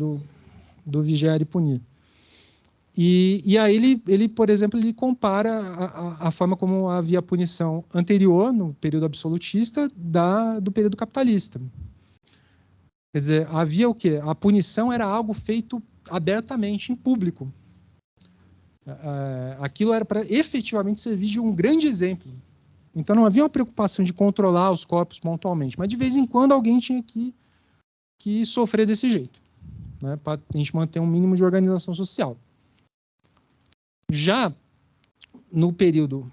do Vigiar e Punir. E aí ele, por exemplo, ele compara a forma como havia a punição anterior, no período absolutista, do período capitalista. Quer dizer, havia o quê? A punição era algo feito abertamente, em público. Aquilo era para efetivamente servir de um grande exemplo. Então não havia uma preocupação de controlar os corpos pontualmente, mas de vez em quando alguém tinha que sofrer desse jeito, né, para a gente manter um mínimo de organização social. Já no período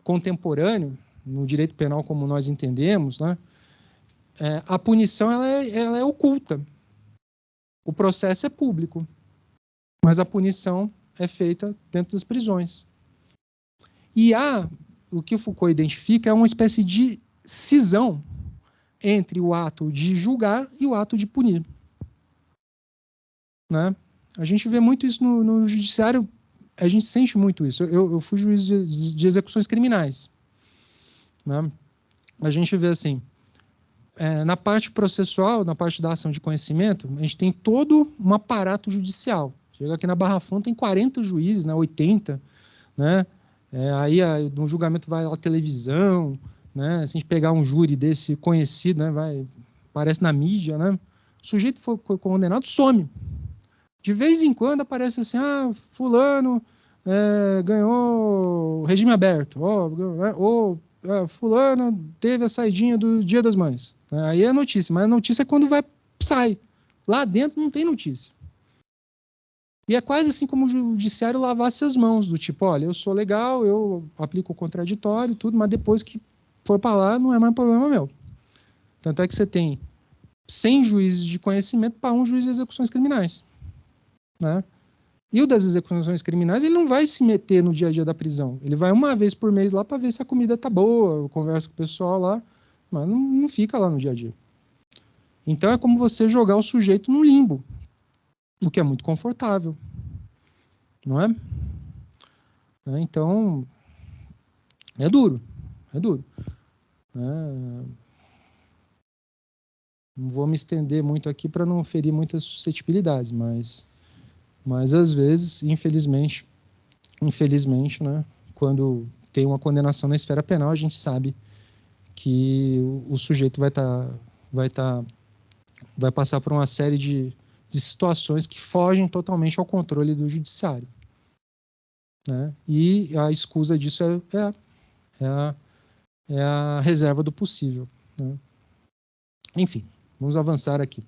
contemporâneo, no direito penal como nós entendemos, né, a punição ela é oculta. O processo é público, mas a punição é feita dentro das prisões. E o que Foucault identifica é uma espécie de cisão entre o ato de julgar e o ato de punir. Né? A gente vê muito isso no judiciário, a gente sente muito isso. Eu fui juiz de execuções criminais. Né? A gente vê assim, na parte processual, na parte da ação de conhecimento, a gente tem todo um aparato judicial. Chega aqui na Barra Funda, tem 40 juízes, né, 80, né? Aí no julgamento vai a televisão, né? Se a gente pegar um júri desse conhecido, né, aparece na mídia, né? O sujeito foi condenado, some. De vez em quando aparece assim, fulano ganhou regime aberto, ou fulano teve a saidinha do Dia das Mães. Aí é notícia, mas a notícia é quando sai. Lá dentro não tem notícia. E é quase assim como o judiciário lavasse as mãos, do tipo, olha, eu sou legal, eu aplico o contraditório, tudo, mas depois que for para lá, não é mais problema meu. Tanto é que você tem 100 juízes de conhecimento para um juiz de execuções criminais. Né? E o das execuções criminais, ele não vai se meter no dia a dia da prisão. Ele vai uma vez por mês lá para ver se a comida tá boa, conversa com o pessoal lá, mas não fica lá no dia a dia. Então é como você jogar o sujeito no limbo, o que é muito confortável. não é? Então, é duro, é duro. Não vou me estender muito aqui para não ferir muitas suscetibilidades, mas às vezes, infelizmente, né, quando tem uma condenação na esfera penal, a gente sabe que o sujeito vai passar por uma série de situações que fogem totalmente ao controle do judiciário, né? E a escusa disso é a reserva do possível, né? Enfim, vamos avançar aqui.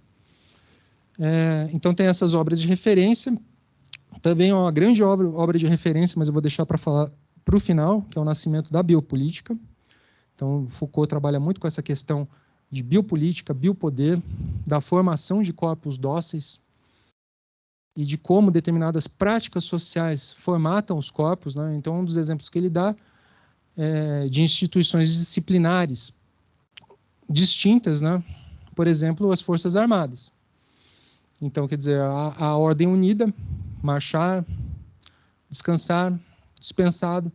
Então tem essas obras de referência. Também é uma grande obra de referência, mas eu vou deixar para falar para o final, que é o Nascimento da Biopolítica. Então, Foucault trabalha muito com essa questão de biopolítica, biopoder, da formação de corpos dóceis e de como determinadas práticas sociais formatam os corpos, né? Então, um dos exemplos que ele dá é de instituições disciplinares distintas, né? Por exemplo, as Forças Armadas. Então, quer dizer, a ordem unida, marchar, descansar, dispensado,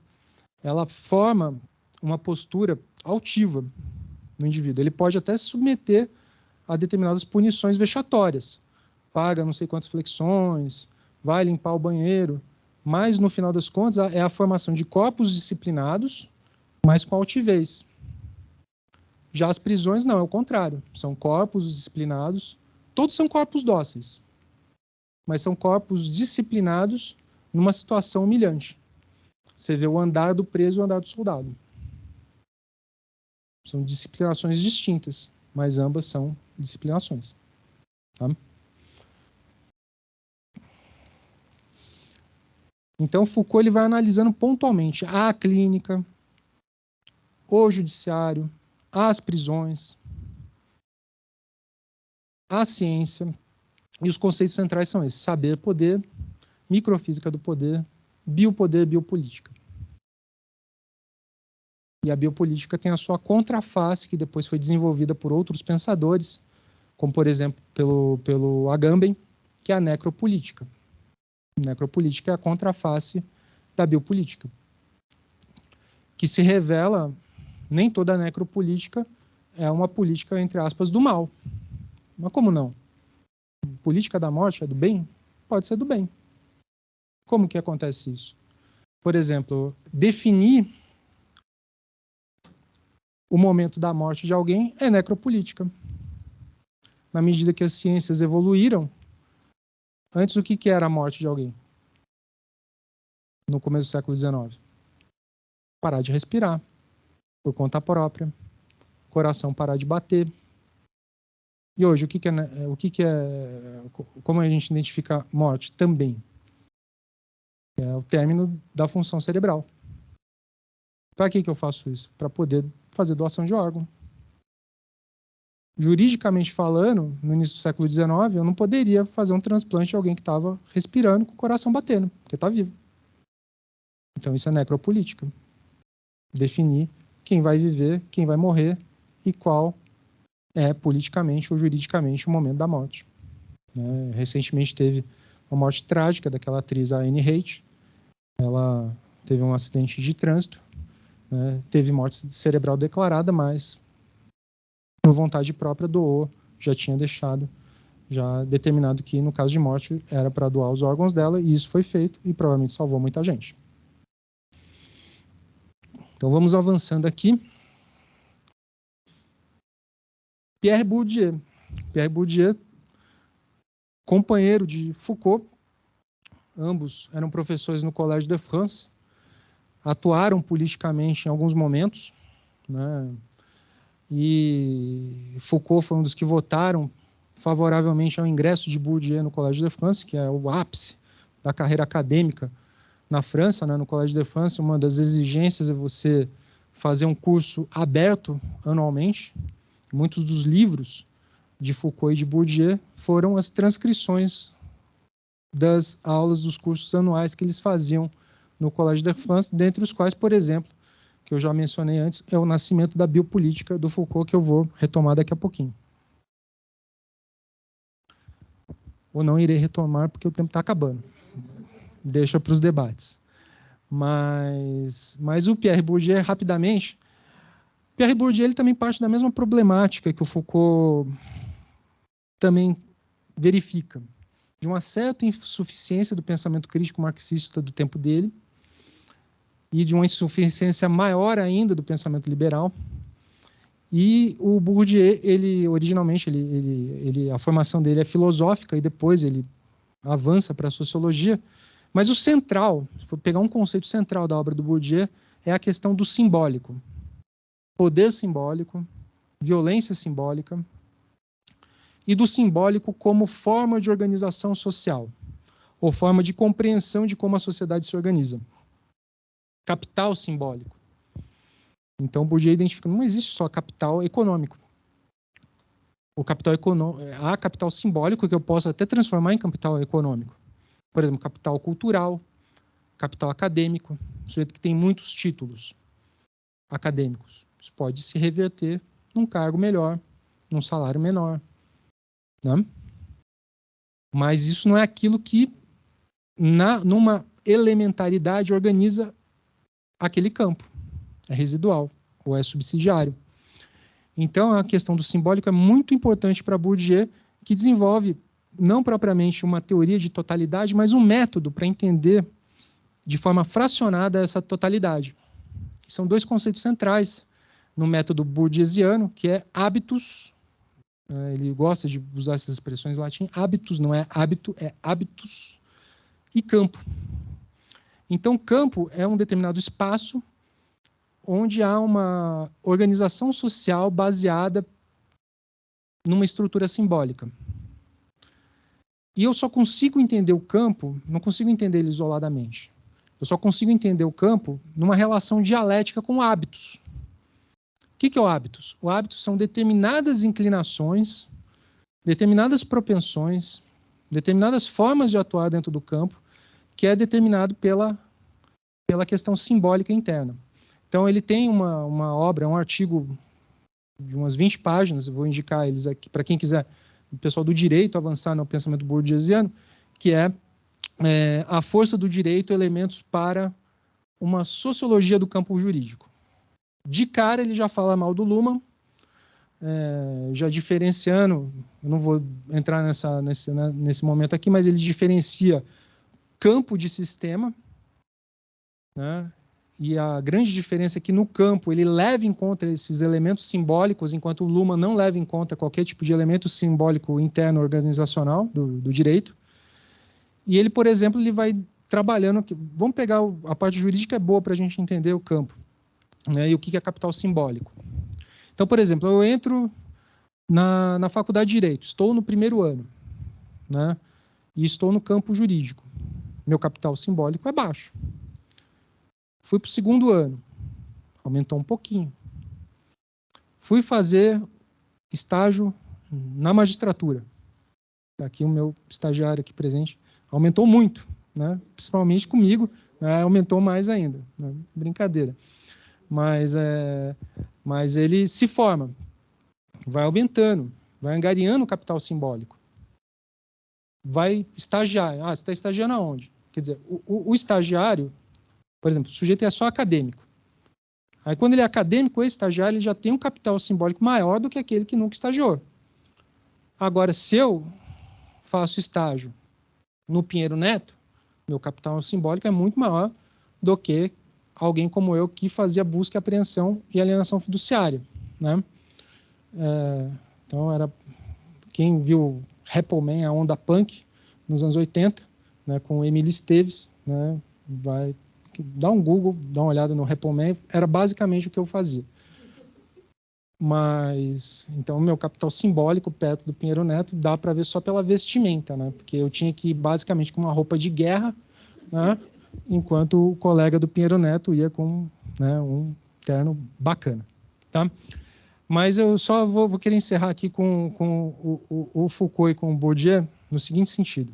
ela forma uma postura altiva no indivíduo. Ele pode até se submeter a determinadas punições vexatórias. Paga não sei quantas flexões, vai limpar o banheiro, mas, no final das contas, é a formação de corpos disciplinados, mas com altivez. Já as prisões, não, é o contrário. São corpos disciplinados, todos são corpos dóceis, mas são corpos disciplinados numa situação humilhante. Você vê o andar do preso e o andar do soldado. São disciplinações distintas, mas ambas são disciplinações. Tá? Então, Foucault ele vai analisando pontualmente a clínica, o judiciário, as prisões, a ciência, e os conceitos centrais são esses: saber, poder, microfísica do poder, biopoder, biopolítica. E a biopolítica tem a sua contraface, que depois foi desenvolvida por outros pensadores, como, por exemplo, pelo Agamben, que é a necropolítica. A necropolítica é a contraface da biopolítica, que se revela, nem toda a necropolítica é uma política, entre aspas, do mal. Mas como não? Política da morte é do bem? Pode ser do bem. Como que acontece isso? Por exemplo, definir o momento da morte de alguém é necropolítica. Na medida que as ciências evoluíram, antes o que era a morte de alguém? No começo do século XIX. Parar de respirar, por conta própria, coração parar de bater. E hoje, como a gente identifica morte? Também é o término da função cerebral. Para que eu faço isso? Para poder fazer doação de órgão. Juridicamente falando, no início do século XIX, eu não poderia fazer um transplante de alguém que estava respirando com o coração batendo, porque está vivo. Então isso é necropolítica. Definir quem vai viver, quem vai morrer e qual é politicamente ou juridicamente o momento da morte. Recentemente teve uma morte trágica daquela atriz, a Anne Hathaway. Ela teve um acidente de trânsito, teve morte cerebral declarada, mas por vontade própria doou, já tinha deixado já determinado que no caso de morte era para doar os órgãos dela, e isso foi feito e provavelmente salvou muita gente. Então vamos avançando aqui. Pierre Bourdieu. Pierre Bourdieu, companheiro de Foucault, ambos eram professores no Collège de France, atuaram politicamente em alguns momentos, né? E Foucault foi um dos que votaram favoravelmente ao ingresso de Bourdieu no Collège de France, que é o ápice da carreira acadêmica na França, né? No Collège de France, uma das exigências é você fazer um curso aberto anualmente. Muitos dos livros de Foucault e de Bourdieu foram as transcrições das aulas dos cursos anuais que eles faziam no Collège de France, dentre os quais, por exemplo, que eu já mencionei antes, é o Nascimento da Biopolítica do Foucault, que eu vou retomar daqui a pouquinho. Ou não irei retomar, porque o tempo está acabando. deixa para os debates. Mas o Pierre Bourdieu, rapidamente, Pierre Bourdieu ele também parte da mesma problemática que o Foucault também verifica, de uma certa insuficiência do pensamento crítico marxista do tempo dele e de uma insuficiência maior ainda do pensamento liberal. E o Bourdieu, originalmente, a formação dele é filosófica e depois ele avança para a sociologia, mas o central, se for pegar um conceito central da obra do Bourdieu, é a questão do simbólico. Poder simbólico, violência simbólica, e do simbólico como forma de organização social, ou forma de compreensão de como a sociedade se organiza. Capital simbólico. Então, Bourdieu identifica que não existe só capital econômico. Há capital simbólico que eu posso até transformar em capital econômico. Por exemplo, capital cultural, capital acadêmico, sujeito que tem muitos títulos acadêmicos. Isso pode se reverter num cargo melhor, num salário menor. Né? Mas isso não é aquilo que, numa elementaridade, organiza aquele campo. É residual ou é subsidiário. Então, a questão do simbólico é muito importante para Bourdieu, que desenvolve não propriamente uma teoria de totalidade, mas um método para entender de forma fracionada essa totalidade. São dois conceitos centrais no método bourdieusiano, que é habitus. Ele gosta de usar essas expressões em latim. Habitus não é hábito, é habitus. E campo. Então, campo é um determinado espaço onde há uma organização social baseada numa estrutura simbólica. E eu só consigo entender o campo, não consigo entender ele isoladamente. Eu só consigo entender o campo numa relação dialética com hábitos. O que é o hábitos? O hábitos são determinadas inclinações, determinadas propensões, determinadas formas de atuar dentro do campo, que é determinado pela questão simbólica interna. Então, ele tem uma obra, um artigo de umas 20 páginas, eu vou indicar eles aqui para quem quiser, o pessoal do direito, avançar no pensamento bourdieusiano, que é a força do direito, elementos para uma sociologia do campo jurídico. De cara, ele já fala mal do Luhmann, já diferenciando, eu não vou entrar nesse momento aqui, mas ele diferencia campo de sistema, né? E a grande diferença é que no campo ele leva em conta esses elementos simbólicos, enquanto o Luhmann não leva em conta qualquer tipo de elemento simbólico interno organizacional do direito. E ele, por exemplo, ele vai trabalhando... Vamos pegar a parte jurídica, é boa para a gente entender o campo, né, e o que é capital simbólico. Então, por exemplo, eu entro na faculdade de Direito, estou no primeiro ano, né, e estou no campo jurídico. Meu capital simbólico é baixo. Fui para o segundo ano, aumentou um pouquinho. Fui fazer estágio na magistratura. Aqui o meu estagiário aqui presente aumentou muito, né? Principalmente comigo, né? Aumentou mais ainda. Né? Brincadeira. Mas ele se forma, vai aumentando, vai angariando o capital simbólico. Vai estagiar. Você está estagiando aonde? Quer dizer, o estagiário, por exemplo, o sujeito é só acadêmico. Aí, quando ele é acadêmico, o estagiário ele já tem um capital simbólico maior do que aquele que nunca estagiou. Agora, se eu faço estágio no Pinheiro Neto, meu capital simbólico é muito maior do que alguém como eu que fazia busca, apreensão e alienação fiduciária. Né? Então, quem viu Rappelman, a onda punk, nos anos 80, né, com Emílio Esteves, né, vai... Dá um Google, dá uma olhada no Rappelman, era basicamente o que eu fazia. Mas, então, o meu capital simbólico perto do Pinheiro Neto dá para ver só pela vestimenta, né? Porque eu tinha que ir basicamente com uma roupa de guerra, né? Enquanto o colega do Pinheiro Neto ia com, né, um terno bacana. Tá? Mas eu só vou querer encerrar aqui com o Foucault e com o Bourdieu no seguinte sentido.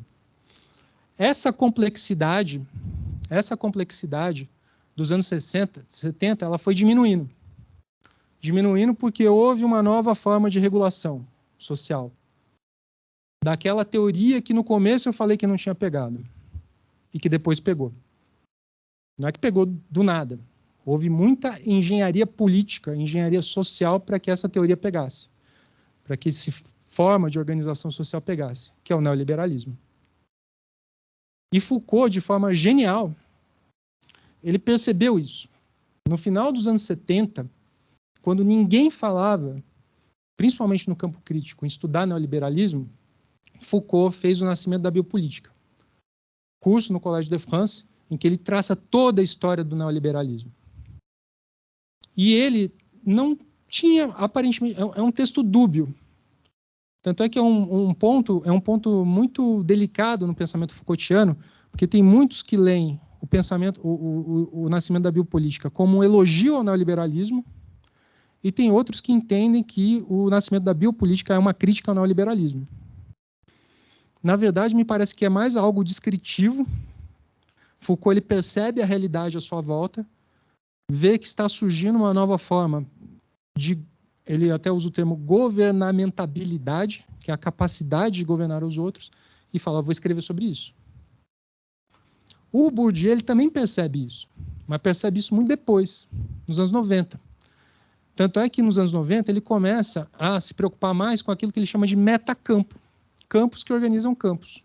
Essa complexidade dos anos 60, 70, ela foi diminuindo. Diminuindo porque houve uma nova forma de regulação social. Daquela teoria que no começo eu falei que não tinha pegado. e que depois pegou. Não é que pegou do nada. Houve muita engenharia política, engenharia social para que essa teoria pegasse, para que essa forma de organização social pegasse, que é o neoliberalismo. E Foucault, de forma genial, ele percebeu isso. No final dos anos 70, quando ninguém falava, principalmente no campo crítico, em estudar neoliberalismo, Foucault fez o nascimento da biopolítica. Curso no Collège de France, em que ele traça toda a história do neoliberalismo. E ele não tinha, aparentemente, é um texto dúbio. Tanto é que é um ponto muito delicado no pensamento Foucaultiano, porque tem muitos que leem o pensamento, o nascimento da biopolítica como um elogio ao neoliberalismo, e tem outros que entendem que o nascimento da biopolítica é uma crítica ao neoliberalismo. Na verdade, me parece que é mais algo descritivo. Foucault ele percebe a realidade à sua volta, vê que está surgindo uma nova forma de, ele até usa o termo governamentabilidade, que é a capacidade de governar os outros, e fala, vou escrever sobre isso. O Bourdieu ele também percebe isso, mas percebe isso muito depois, nos anos 90. Tanto é que nos anos 90 ele começa a se preocupar mais com aquilo que ele chama de metacampo, campos que organizam campos.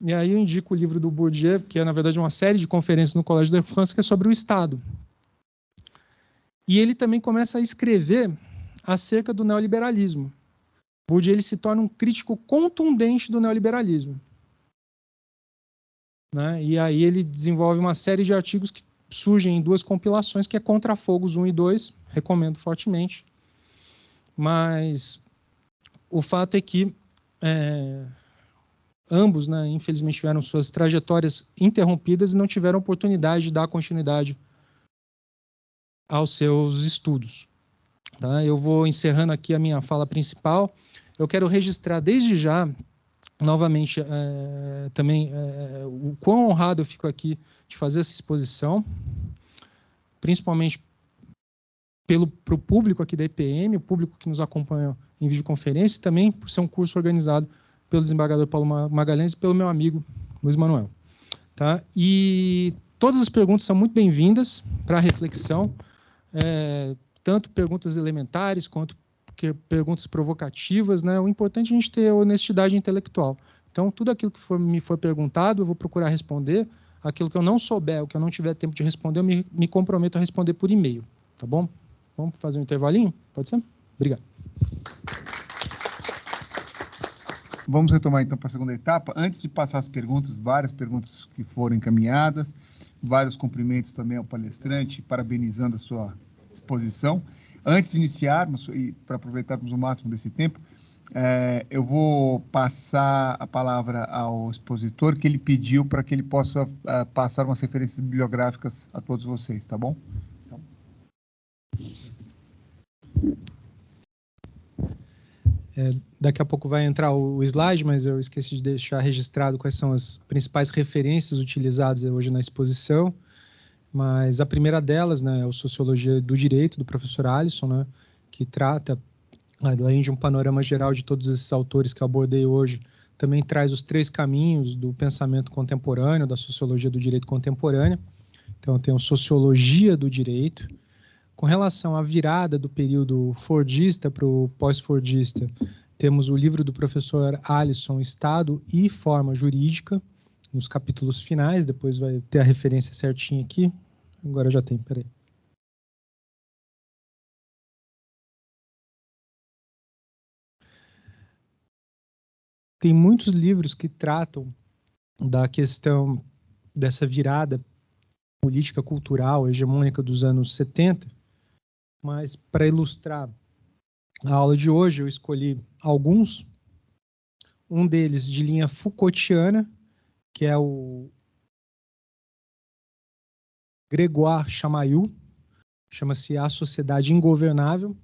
E aí eu indico o livro do Bourdieu, que é, na verdade, uma série de conferências no Collège de France, que é sobre o Estado. E ele também começa a escrever acerca do neoliberalismo. Bourdieu ele se torna um crítico contundente do neoliberalismo. Né? E aí ele desenvolve uma série de artigos que surgem em duas compilações, que é Contrafogos 1 e 2, recomendo fortemente. Mas o fato é que ambos, né, infelizmente, tiveram suas trajetórias interrompidas e não tiveram oportunidade de dar continuidade aos seus estudos. Tá? Eu vou encerrando aqui a minha fala principal. Eu quero registrar desde já, novamente, também o quão honrado eu fico aqui de fazer essa exposição, principalmente para o público aqui da EPM, o público que nos acompanha em videoconferência, e também por ser um curso organizado pelo desembargador Paulo Magalhães e pelo meu amigo Luiz Manuel. Tá? E todas as perguntas são muito bem-vindas para a reflexão, tanto perguntas elementares quanto perguntas provocativas. Né? O importante é a gente ter honestidade intelectual. Então, tudo aquilo que me for perguntado, eu vou procurar responder. Aquilo que eu não souber, o que eu não tiver tempo de responder, eu me comprometo a responder por e-mail. Tá bom? Vamos fazer um intervalinho? Pode ser? Obrigado. Vamos retomar, então, para a segunda etapa. Antes de passar as perguntas, várias perguntas que foram encaminhadas, vários cumprimentos também ao palestrante, parabenizando a sua exposição. Antes de iniciarmos, e para aproveitarmos o máximo desse tempo, eu vou passar a palavra ao expositor, que ele pediu para que ele possa passar umas referências bibliográficas a todos vocês, tá bom? Então. Daqui a pouco vai entrar o slide, mas eu esqueci de deixar registrado quais são as principais referências utilizadas hoje na exposição. Mas a primeira delas, né, é o Sociologia do Direito, do professor Alisson, né, que trata, além de um panorama geral de todos esses autores que eu abordei hoje, também traz os 3 caminhos do pensamento contemporâneo, da sociologia do direito contemporânea. Então, tem o Sociologia do Direito. Com relação à virada do período fordista para o pós-fordista, temos o livro do professor Alisson, Estado e Forma Jurídica, nos capítulos finais, depois vai ter a referência certinha aqui. Agora já tem, peraí. Tem muitos livros que tratam da questão dessa virada política cultural hegemônica dos anos 70, mas para ilustrar a aula de hoje eu escolhi alguns, um deles de linha Foucaultiana, que é o Grégoire Chamayou, chama-se A Sociedade Ingovernável,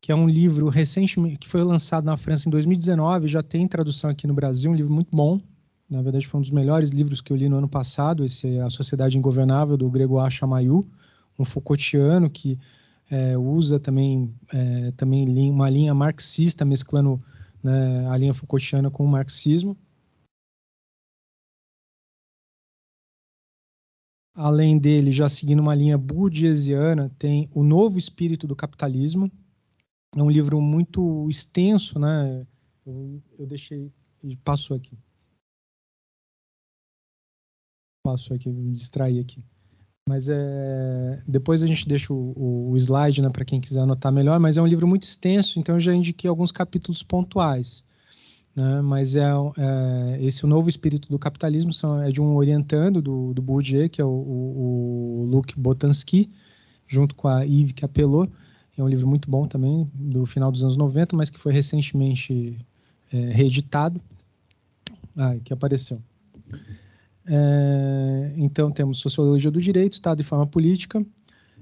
que é um livro recentemente que foi lançado na França em 2019, já tem tradução aqui no Brasil, um livro muito bom. Na verdade, foi um dos melhores livros que eu li no ano passado, esse é A Sociedade Ingovernável, do Grégoire Chamayou, um Foucaultiano que usa também uma linha marxista, mesclando, né, a linha Foucaultiana com o marxismo. Além dele, já seguindo uma linha bourdieusiana, tem O Novo Espírito do Capitalismo. É um livro muito extenso, né? Eu deixei, passou aqui, me distraí aqui. Mas depois a gente deixa o slide, né, para quem quiser anotar melhor, mas é um livro muito extenso, então eu já indiquei alguns capítulos pontuais, né? Mas esse O Novo Espírito do Capitalismo é de um orientando do Bourdieu, que é o Luc Boltanski, junto com a Yves Capello. É um livro muito bom também, do final dos anos 90, mas que foi recentemente reeditado. Que apareceu. Então, temos Sociologia do Direito, Estado e Forma Política.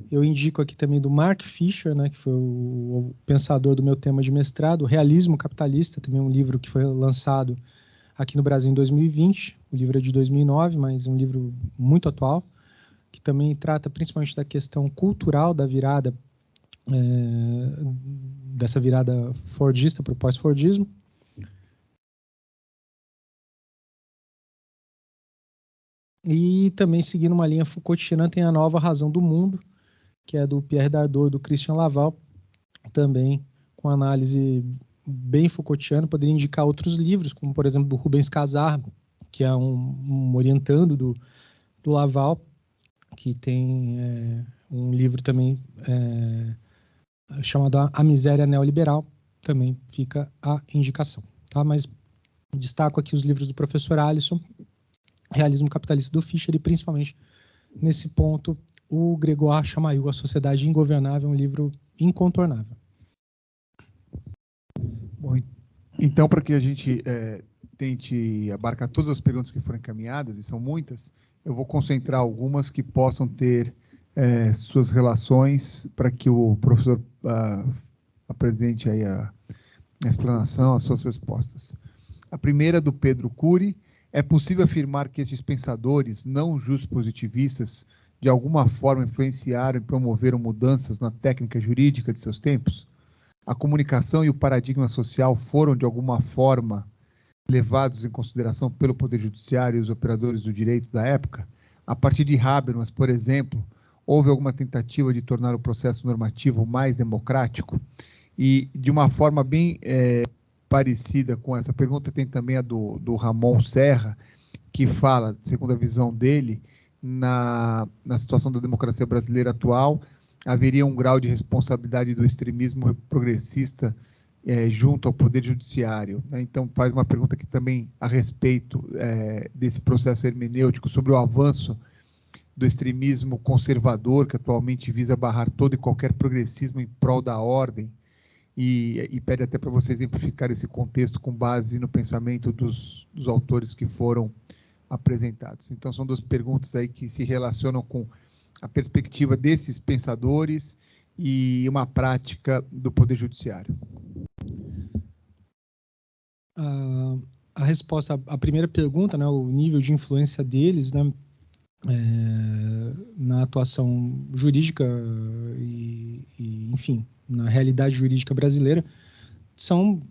Eu indico aqui também do Mark Fisher, né, que foi o pensador do meu tema de mestrado, Realismo Capitalista, também um livro que foi lançado aqui no Brasil em 2020. O livro é de 2009, mas um livro muito atual, que também trata principalmente da questão cultural da virada, dessa virada fordista para o pós-fordismo. E também, seguindo uma linha Foucaultiana, tem A Nova Razão do Mundo, que é do Pierre Dardot, do Christian Laval, também com análise bem Foucaultiana. Poderia indicar outros livros, como, por exemplo, do Rubens Casar, que é um orientando do Laval, que tem um livro também chamado A Miséria Neoliberal. Também fica a indicação. Tá? Mas destaco aqui os livros do professor Alisson, Realismo Capitalista do Fischer, e principalmente nesse ponto o Grégoire Chamayou, A Sociedade Ingovernável, um livro incontornável. Bom, então, para que a gente tente abarcar todas as perguntas que foram encaminhadas, e são muitas, eu vou concentrar algumas que possam ter suas relações para que o professor apresente aí a explanação, as suas respostas. A primeira, do Pedro Cury: é possível afirmar que esses pensadores não positivistas de alguma forma influenciaram e promoveram mudanças na técnica jurídica de seus tempos? A comunicação e o paradigma social foram, de alguma forma, levados em consideração pelo Poder Judiciário e os operadores do direito da época? A partir de Habermas, por exemplo, houve alguma tentativa de tornar o processo normativo mais democrático? E, de uma forma bem parecida com essa pergunta, tem também a do Ramon Serra, que fala, segundo a visão dele, na situação da democracia brasileira atual, haveria um grau de responsabilidade do extremismo progressista junto ao Poder Judiciário, né? Então, faz uma pergunta aqui também a respeito desse processo hermenêutico, sobre o avanço do extremismo conservador, que atualmente visa barrar todo e qualquer progressismo em prol da ordem, e pede até para você exemplificar esse contexto com base no pensamento dos autores que foram apresentados. Então, são duas perguntas aí que se relacionam com a perspectiva desses pensadores e uma prática do Poder Judiciário. A resposta à primeira pergunta, né, o nível de influência deles, né, na atuação jurídica e, enfim, na realidade jurídica brasileira, são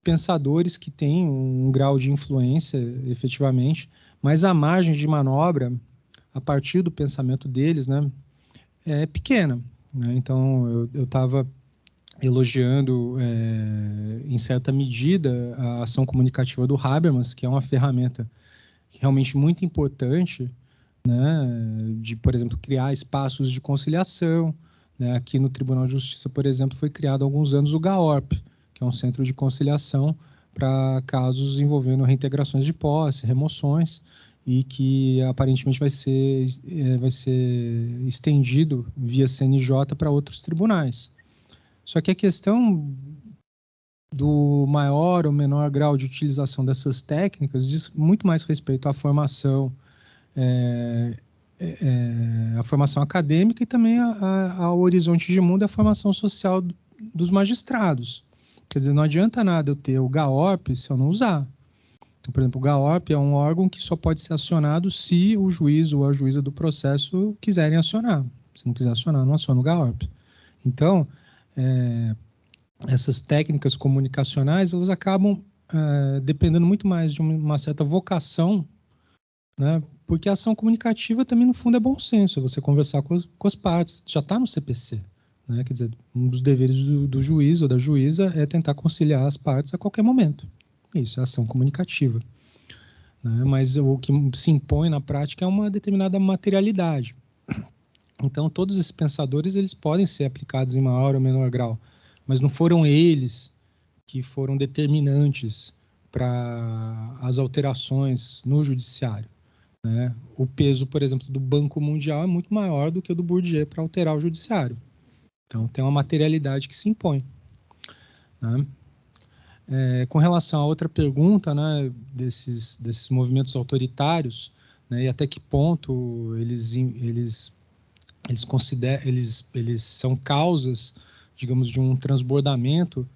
pensadores que têm um grau de influência, efetivamente, mas a margem de manobra, a partir do pensamento deles, né, é pequena, né? Então, eu estava elogiando, em certa medida, a ação comunicativa do Habermas, que é uma ferramenta realmente muito importante, né, de, por exemplo, criar espaços de conciliação, né? Aqui no Tribunal de Justiça, por exemplo, foi criado há alguns anos o GAORP, que é um centro de conciliação para casos envolvendo reintegrações de posse, remoções, e que aparentemente vai ser estendido via CNJ para outros tribunais. Só que a questão do maior ou menor grau de utilização dessas técnicas diz muito mais respeito à formação, a formação acadêmica, e também ao horizonte de mundo e à formação social dos magistrados. Quer dizer, não adianta nada eu ter o GAORP se eu não usar. Então, por exemplo, o GAORP é um órgão que só pode ser acionado se o juiz ou a juíza do processo quiserem acionar. Se não quiser acionar, não aciona o GAORP. Então, essas técnicas comunicacionais, elas acabam dependendo muito mais de uma certa vocação né? Porque a ação comunicativa também, no fundo, é bom senso, é você conversar com as partes, já está no CPC. Né? Quer dizer, um dos deveres do juiz ou da juíza é tentar conciliar as partes a qualquer momento. Isso é ação comunicativa. Né? Mas o que se impõe na prática é uma determinada materialidade. Então, todos esses pensadores eles podem ser aplicados em maior ou menor grau, mas não foram eles que foram determinantes para as alterações no judiciário. Né? O peso, por exemplo, do Banco Mundial é muito maior do que o do Bourdieu para alterar o judiciário. Então, tem uma materialidade que se impõe. Né? Com relação a outra pergunta, né, desses movimentos autoritários, né, e até que ponto eles são causas, digamos, de um transbordamento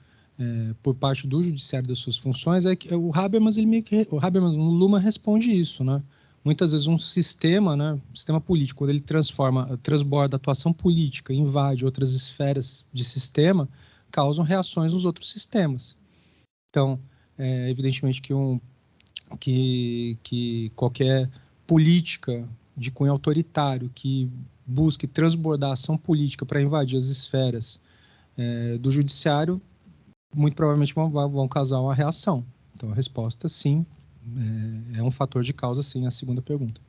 por parte do judiciário das suas funções, é que o Habermas, o Luhmann responde isso, né? Muitas vezes um sistema, né, sistema político, quando ele transborda a atuação política, invade outras esferas de sistema, causam reações nos outros sistemas. Então, evidentemente que qualquer política de cunho autoritário que busque transbordar a ação política para invadir as esferas do judiciário, muito provavelmente vão causar uma reação. Então, a resposta, sim, é um fator de causa, sim, a segunda pergunta.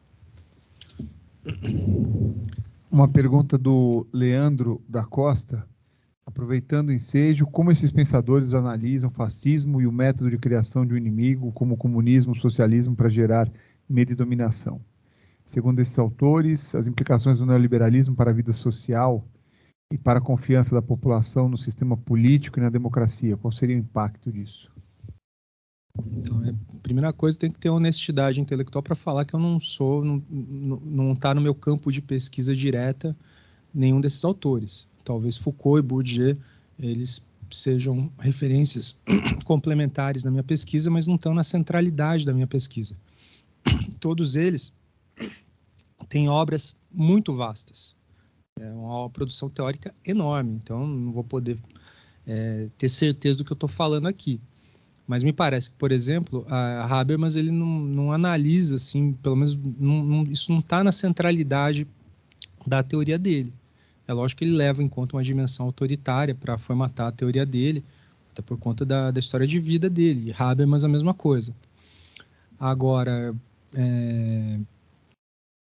Uma pergunta do Leandro da Costa. Aproveitando o ensejo, como esses pensadores analisam o fascismo e o método de criação de um inimigo, como o comunismo, o socialismo, para gerar medo e dominação? Segundo esses autores, as implicações do neoliberalismo para a vida social e para a confiança da população no sistema político e na democracia, qual seria o impacto disso? Então, a primeira coisa, tem que ter honestidade intelectual para falar que eu não está no meu campo de pesquisa direta nenhum desses autores. Talvez Foucault e Bourdieu, eles sejam referências complementares na minha pesquisa, mas não estão na centralidade da minha pesquisa. Todos eles têm obras muito vastas. É uma produção teórica enorme, então não vou poder ter certeza do que eu estou falando aqui. Mas me parece que, por exemplo, a Habermas ele não analisa, assim, pelo menos isso não está na centralidade da teoria dele. É lógico que ele leva em conta uma dimensão autoritária para formatar a teoria dele, até por conta da história de vida dele. E Habermas a mesma coisa. Agora,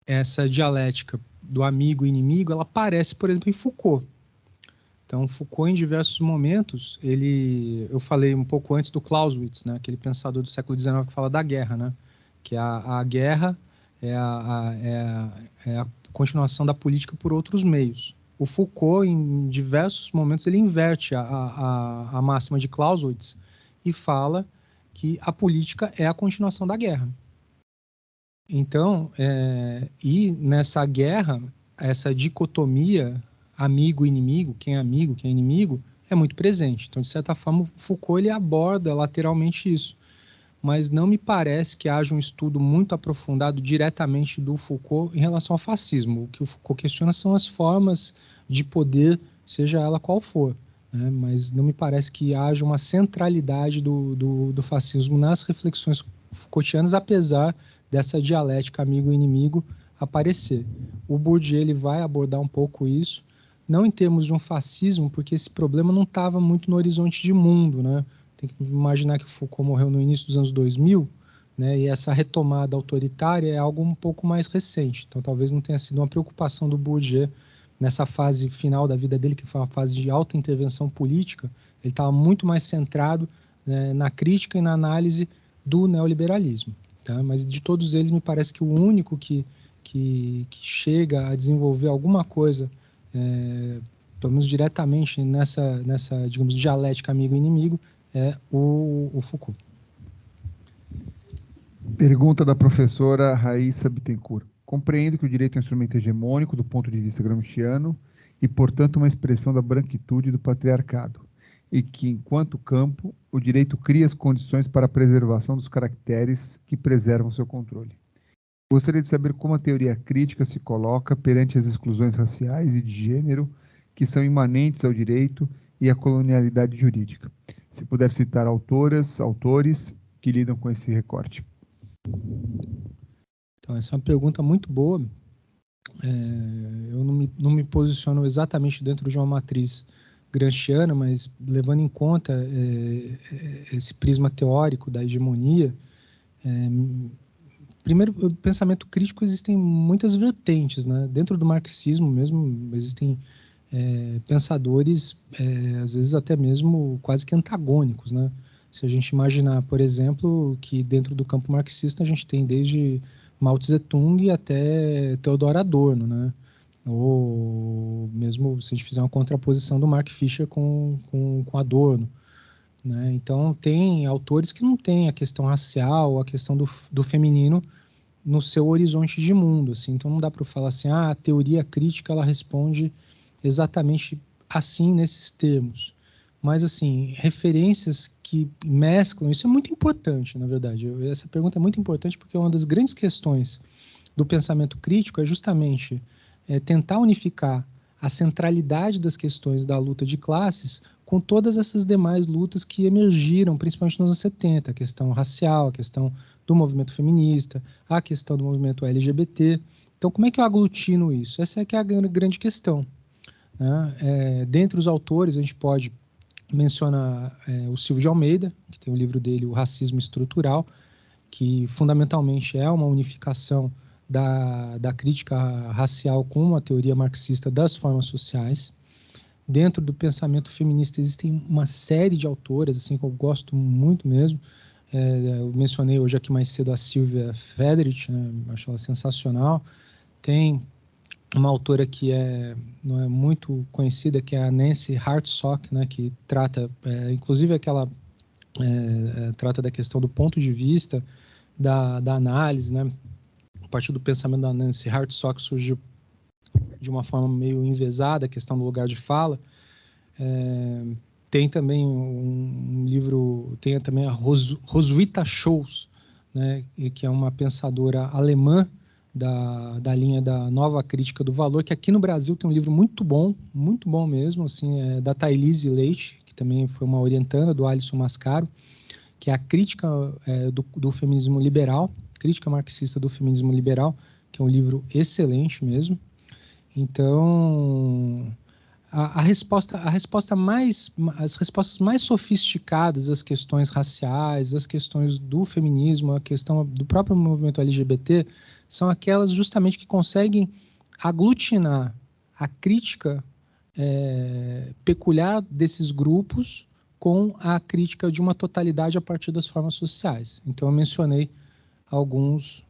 essa dialética do amigo e inimigo, ela aparece, por exemplo, em Foucault. Então, Foucault, em diversos momentos, eu falei um pouco antes do Clausewitz, né, aquele pensador do século XIX que fala da guerra, né, que a guerra é a continuação da política por outros meios. O Foucault, em diversos momentos, ele inverte a máxima de Clausewitz e fala que a política é a continuação da guerra. Então, e nessa guerra, essa dicotomia amigo-inimigo, quem é inimigo, é muito presente. Então, de certa forma, Foucault ele aborda lateralmente isso. Mas não me parece que haja um estudo muito aprofundado diretamente do Foucault em relação ao fascismo. O que o Foucault questiona são as formas de poder, seja ela qual for. Né? Mas não me parece que haja uma centralidade do fascismo nas reflexões Foucaultianas, apesar dessa dialética amigo-inimigo aparecer. O Bourdieu ele vai abordar um pouco isso, não em termos de um fascismo, porque esse problema não estava muito no horizonte de mundo, né? Tem que imaginar que Foucault morreu no início dos anos 2000, né? E essa retomada autoritária é algo um pouco mais recente. Então, talvez não tenha sido uma preocupação do Bourdieu nessa fase final da vida dele, que foi uma fase de alta intervenção política. Ele estava muito mais centrado, né, na crítica e na análise do neoliberalismo. Tá? Mas de todos eles, me parece que o único que chega a desenvolver alguma coisa, pelo menos diretamente nessa digamos, dialética amigo-inimigo, é o Foucault. Pergunta da professora Raíssa Bittencourt. Compreendo que o direito é um instrumento hegemônico do ponto de vista gramsciano e, portanto, uma expressão da branquitude do patriarcado, e que, enquanto campo, o direito cria as condições para a preservação dos caracteres que preservam seu controle. Gostaria de saber como a teoria crítica se coloca perante as exclusões raciais e de gênero que são imanentes ao direito e à colonialidade jurídica. Se puder citar autores que lidam com esse recorte. Então, essa é uma pergunta muito boa. Eu não me posiciono exatamente dentro de uma matriz gramsciana, mas levando em conta esse prisma teórico da hegemonia, primeiro, o pensamento crítico existem muitas vertentes, né? Dentro do marxismo mesmo existem pensadores, às vezes até mesmo quase que antagônicos, né? Se a gente imaginar, por exemplo, que dentro do campo marxista a gente tem desde Mao Tse-tung até Theodor Adorno, né? Ou mesmo se a gente fizer uma contraposição do Mark Fisher com Adorno, né? Então, tem autores que não têm a questão racial, a questão do feminino no seu horizonte de mundo, assim. Então, não dá para falar assim, a teoria crítica ela responde exatamente assim nesses termos. Mas, assim, referências que mesclam, isso é muito importante, na verdade. Essa pergunta é muito importante porque uma das grandes questões do pensamento crítico é justamente tentar unificar a centralidade das questões da luta de classes com todas essas demais lutas que emergiram, principalmente nos anos 70, a questão racial, a questão do movimento feminista, a questão do movimento LGBT. Então, como é que eu aglutino isso? Essa é que é a grande questão, né? Dentre os autores, a gente pode mencionar o Silvio de Almeida, que tem o livro dele, O Racismo Estrutural, que fundamentalmente é uma unificação da crítica racial com a teoria marxista das formas sociais. Dentro do pensamento feminista existem uma série de autoras, assim, que eu gosto muito mesmo. Eu mencionei hoje aqui mais cedo a Sylvia Federici, né? Acho ela sensacional. Tem uma autora que não é muito conhecida, que é a Nancy Hartsock, né? Que trata, inclusive aquela trata da questão do ponto de vista da análise, né? A partir do pensamento da Nancy Hartsock surgiu de uma forma meio enviesada a questão do lugar de fala. Tem também um livro, tem também a Roswitha Scholz, né, que é uma pensadora alemã da linha da nova crítica do valor, que aqui no Brasil tem um livro muito bom mesmo, assim, da Thailise Leite, que também foi uma orientanda do Alisson Mascaro, que é a crítica do feminismo liberal, crítica marxista do feminismo liberal, que é um livro excelente mesmo. Então, as respostas mais sofisticadas às questões raciais, às questões do feminismo, a questão do próprio movimento LGBT, são aquelas justamente que conseguem aglutinar a crítica peculiar desses grupos com a crítica de uma totalidade a partir das formas sociais. Então, eu mencionei alguns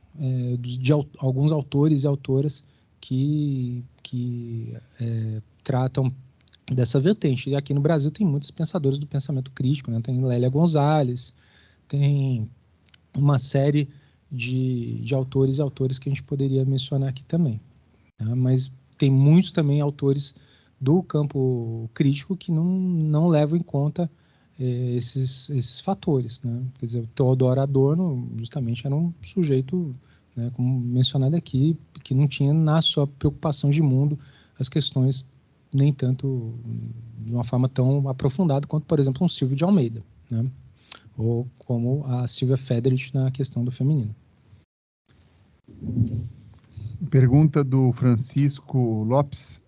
autores e autoras que tratam dessa vertente. E aqui no Brasil tem muitos pensadores do pensamento crítico, né? Tem Lélia Gonzalez, tem uma série de autores e autoras que a gente poderia mencionar aqui também, né? Mas tem muitos também autores do campo crítico que não levam em conta esses fatores, né? Quer dizer, o Theodor Adorno justamente era um sujeito, né, como mencionado aqui, que não tinha na sua preocupação de mundo as questões nem tanto de uma forma tão aprofundada quanto, por exemplo, um Silvio de Almeida, né? Ou como a Sylvia Federici na questão do feminino. Pergunta do Francisco Lopes.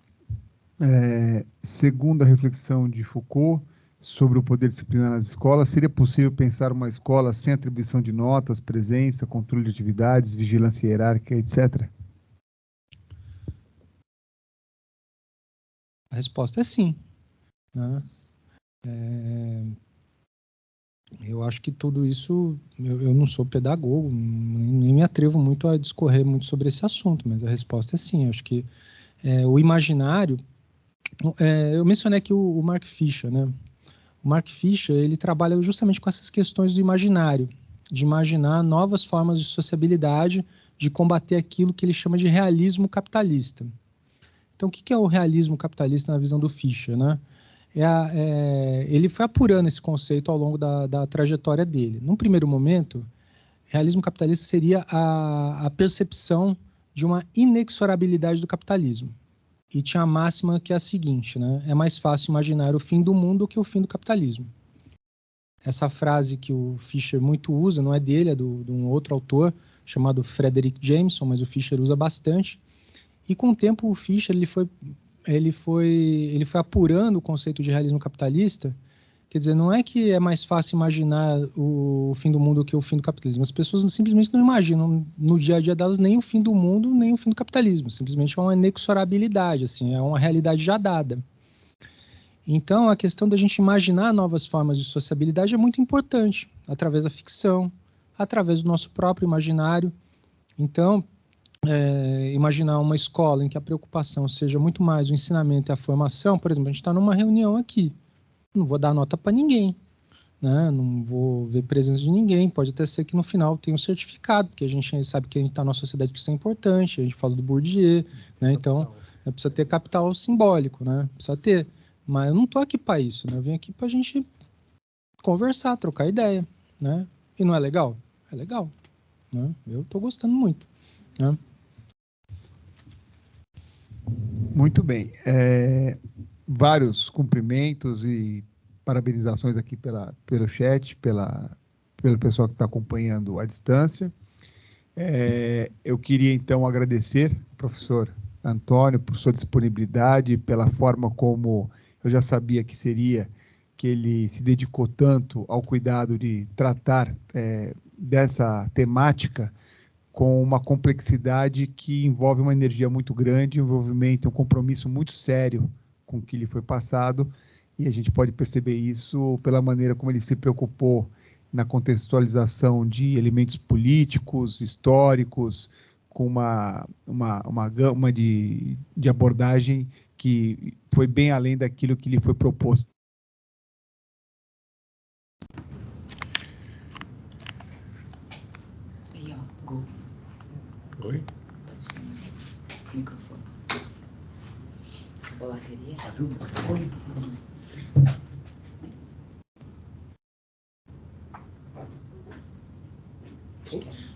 Segundo a reflexão de Foucault sobre o poder disciplinar nas escolas, seria possível pensar uma escola sem atribuição de notas, presença, controle de atividades, vigilância hierárquica, etc.? A resposta é sim, né? Eu acho que tudo isso, eu não sou pedagogo, nem me atrevo muito a discorrer muito sobre esse assunto, mas a resposta é sim. Eu acho que o imaginário, eu mencionei aqui o Mark Fisher, né? O Mark Fisher, ele trabalha justamente com essas questões do imaginário, de imaginar novas formas de sociabilidade, de combater aquilo que ele chama de realismo capitalista. Então, o que é o realismo capitalista na visão do Fischer, né? Ele foi apurando esse conceito ao longo da trajetória dele. Num primeiro momento, realismo capitalista seria a percepção de uma inexorabilidade do capitalismo. E tinha a máxima que é a seguinte, né? É mais fácil imaginar o fim do mundo do que o fim do capitalismo. Essa frase que o Fischer muito usa, não é dele, é de um outro autor, chamado Frederick Jameson, mas o Fischer usa bastante. E com o tempo o Fischer ele foi apurando o conceito de realismo capitalista. Quer dizer, não é que é mais fácil imaginar o fim do mundo que o fim do capitalismo. As pessoas simplesmente não imaginam no dia a dia delas nem o fim do mundo, nem o fim do capitalismo. Simplesmente é uma inexorabilidade, assim, é uma realidade já dada. Então, a questão da gente imaginar novas formas de sociabilidade é muito importante, através da ficção, através do nosso próprio imaginário. Então, imaginar uma escola em que a preocupação seja muito mais o ensinamento e a formação. Por exemplo, a gente está numa reunião aqui, não vou dar nota para ninguém, né? Não vou ver presença de ninguém, pode até ser que no final tenha um certificado, porque a gente sabe que a gente está numa sociedade que isso é importante, a gente fala do Bourdieu, né? Então, precisa ter capital simbólico, né? Precisa ter, mas eu não estou aqui para isso, né? Eu vim aqui para a gente conversar, trocar ideia, né? E não é legal? É legal, né? Eu estou gostando muito, né? Muito bem. Vários cumprimentos e parabenizações aqui pelo chat, pelo pessoal que está acompanhando à distância. Eu queria, então, agradecer ao professor Antônio por sua disponibilidade, pela forma como eu já sabia que seria, que ele se dedicou tanto ao cuidado de tratar dessa temática com uma complexidade que envolve uma energia muito grande, um envolvimento, um compromisso muito sério com o que lhe foi passado, e a gente pode perceber isso pela maneira como ele se preocupou na contextualização de elementos políticos, históricos, com uma gama de abordagem que foi bem além daquilo que lhe foi proposto. Aí, ó, Gu. Oi? Tá funcionando o microfone. Acabou a bateria? Ups.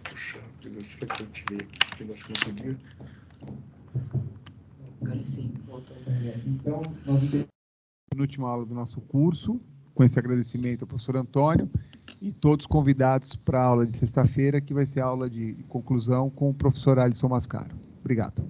Puxa, você quer que eu tirei aqui? O negócio não podia. Agora sim, voltou. Então, nós temos a penúltima aula do nosso curso, com esse agradecimento ao professor Antônio, e todos convidados para a aula de sexta-feira, que vai ser a aula de conclusão com o professor Alisson Mascaro. Obrigado.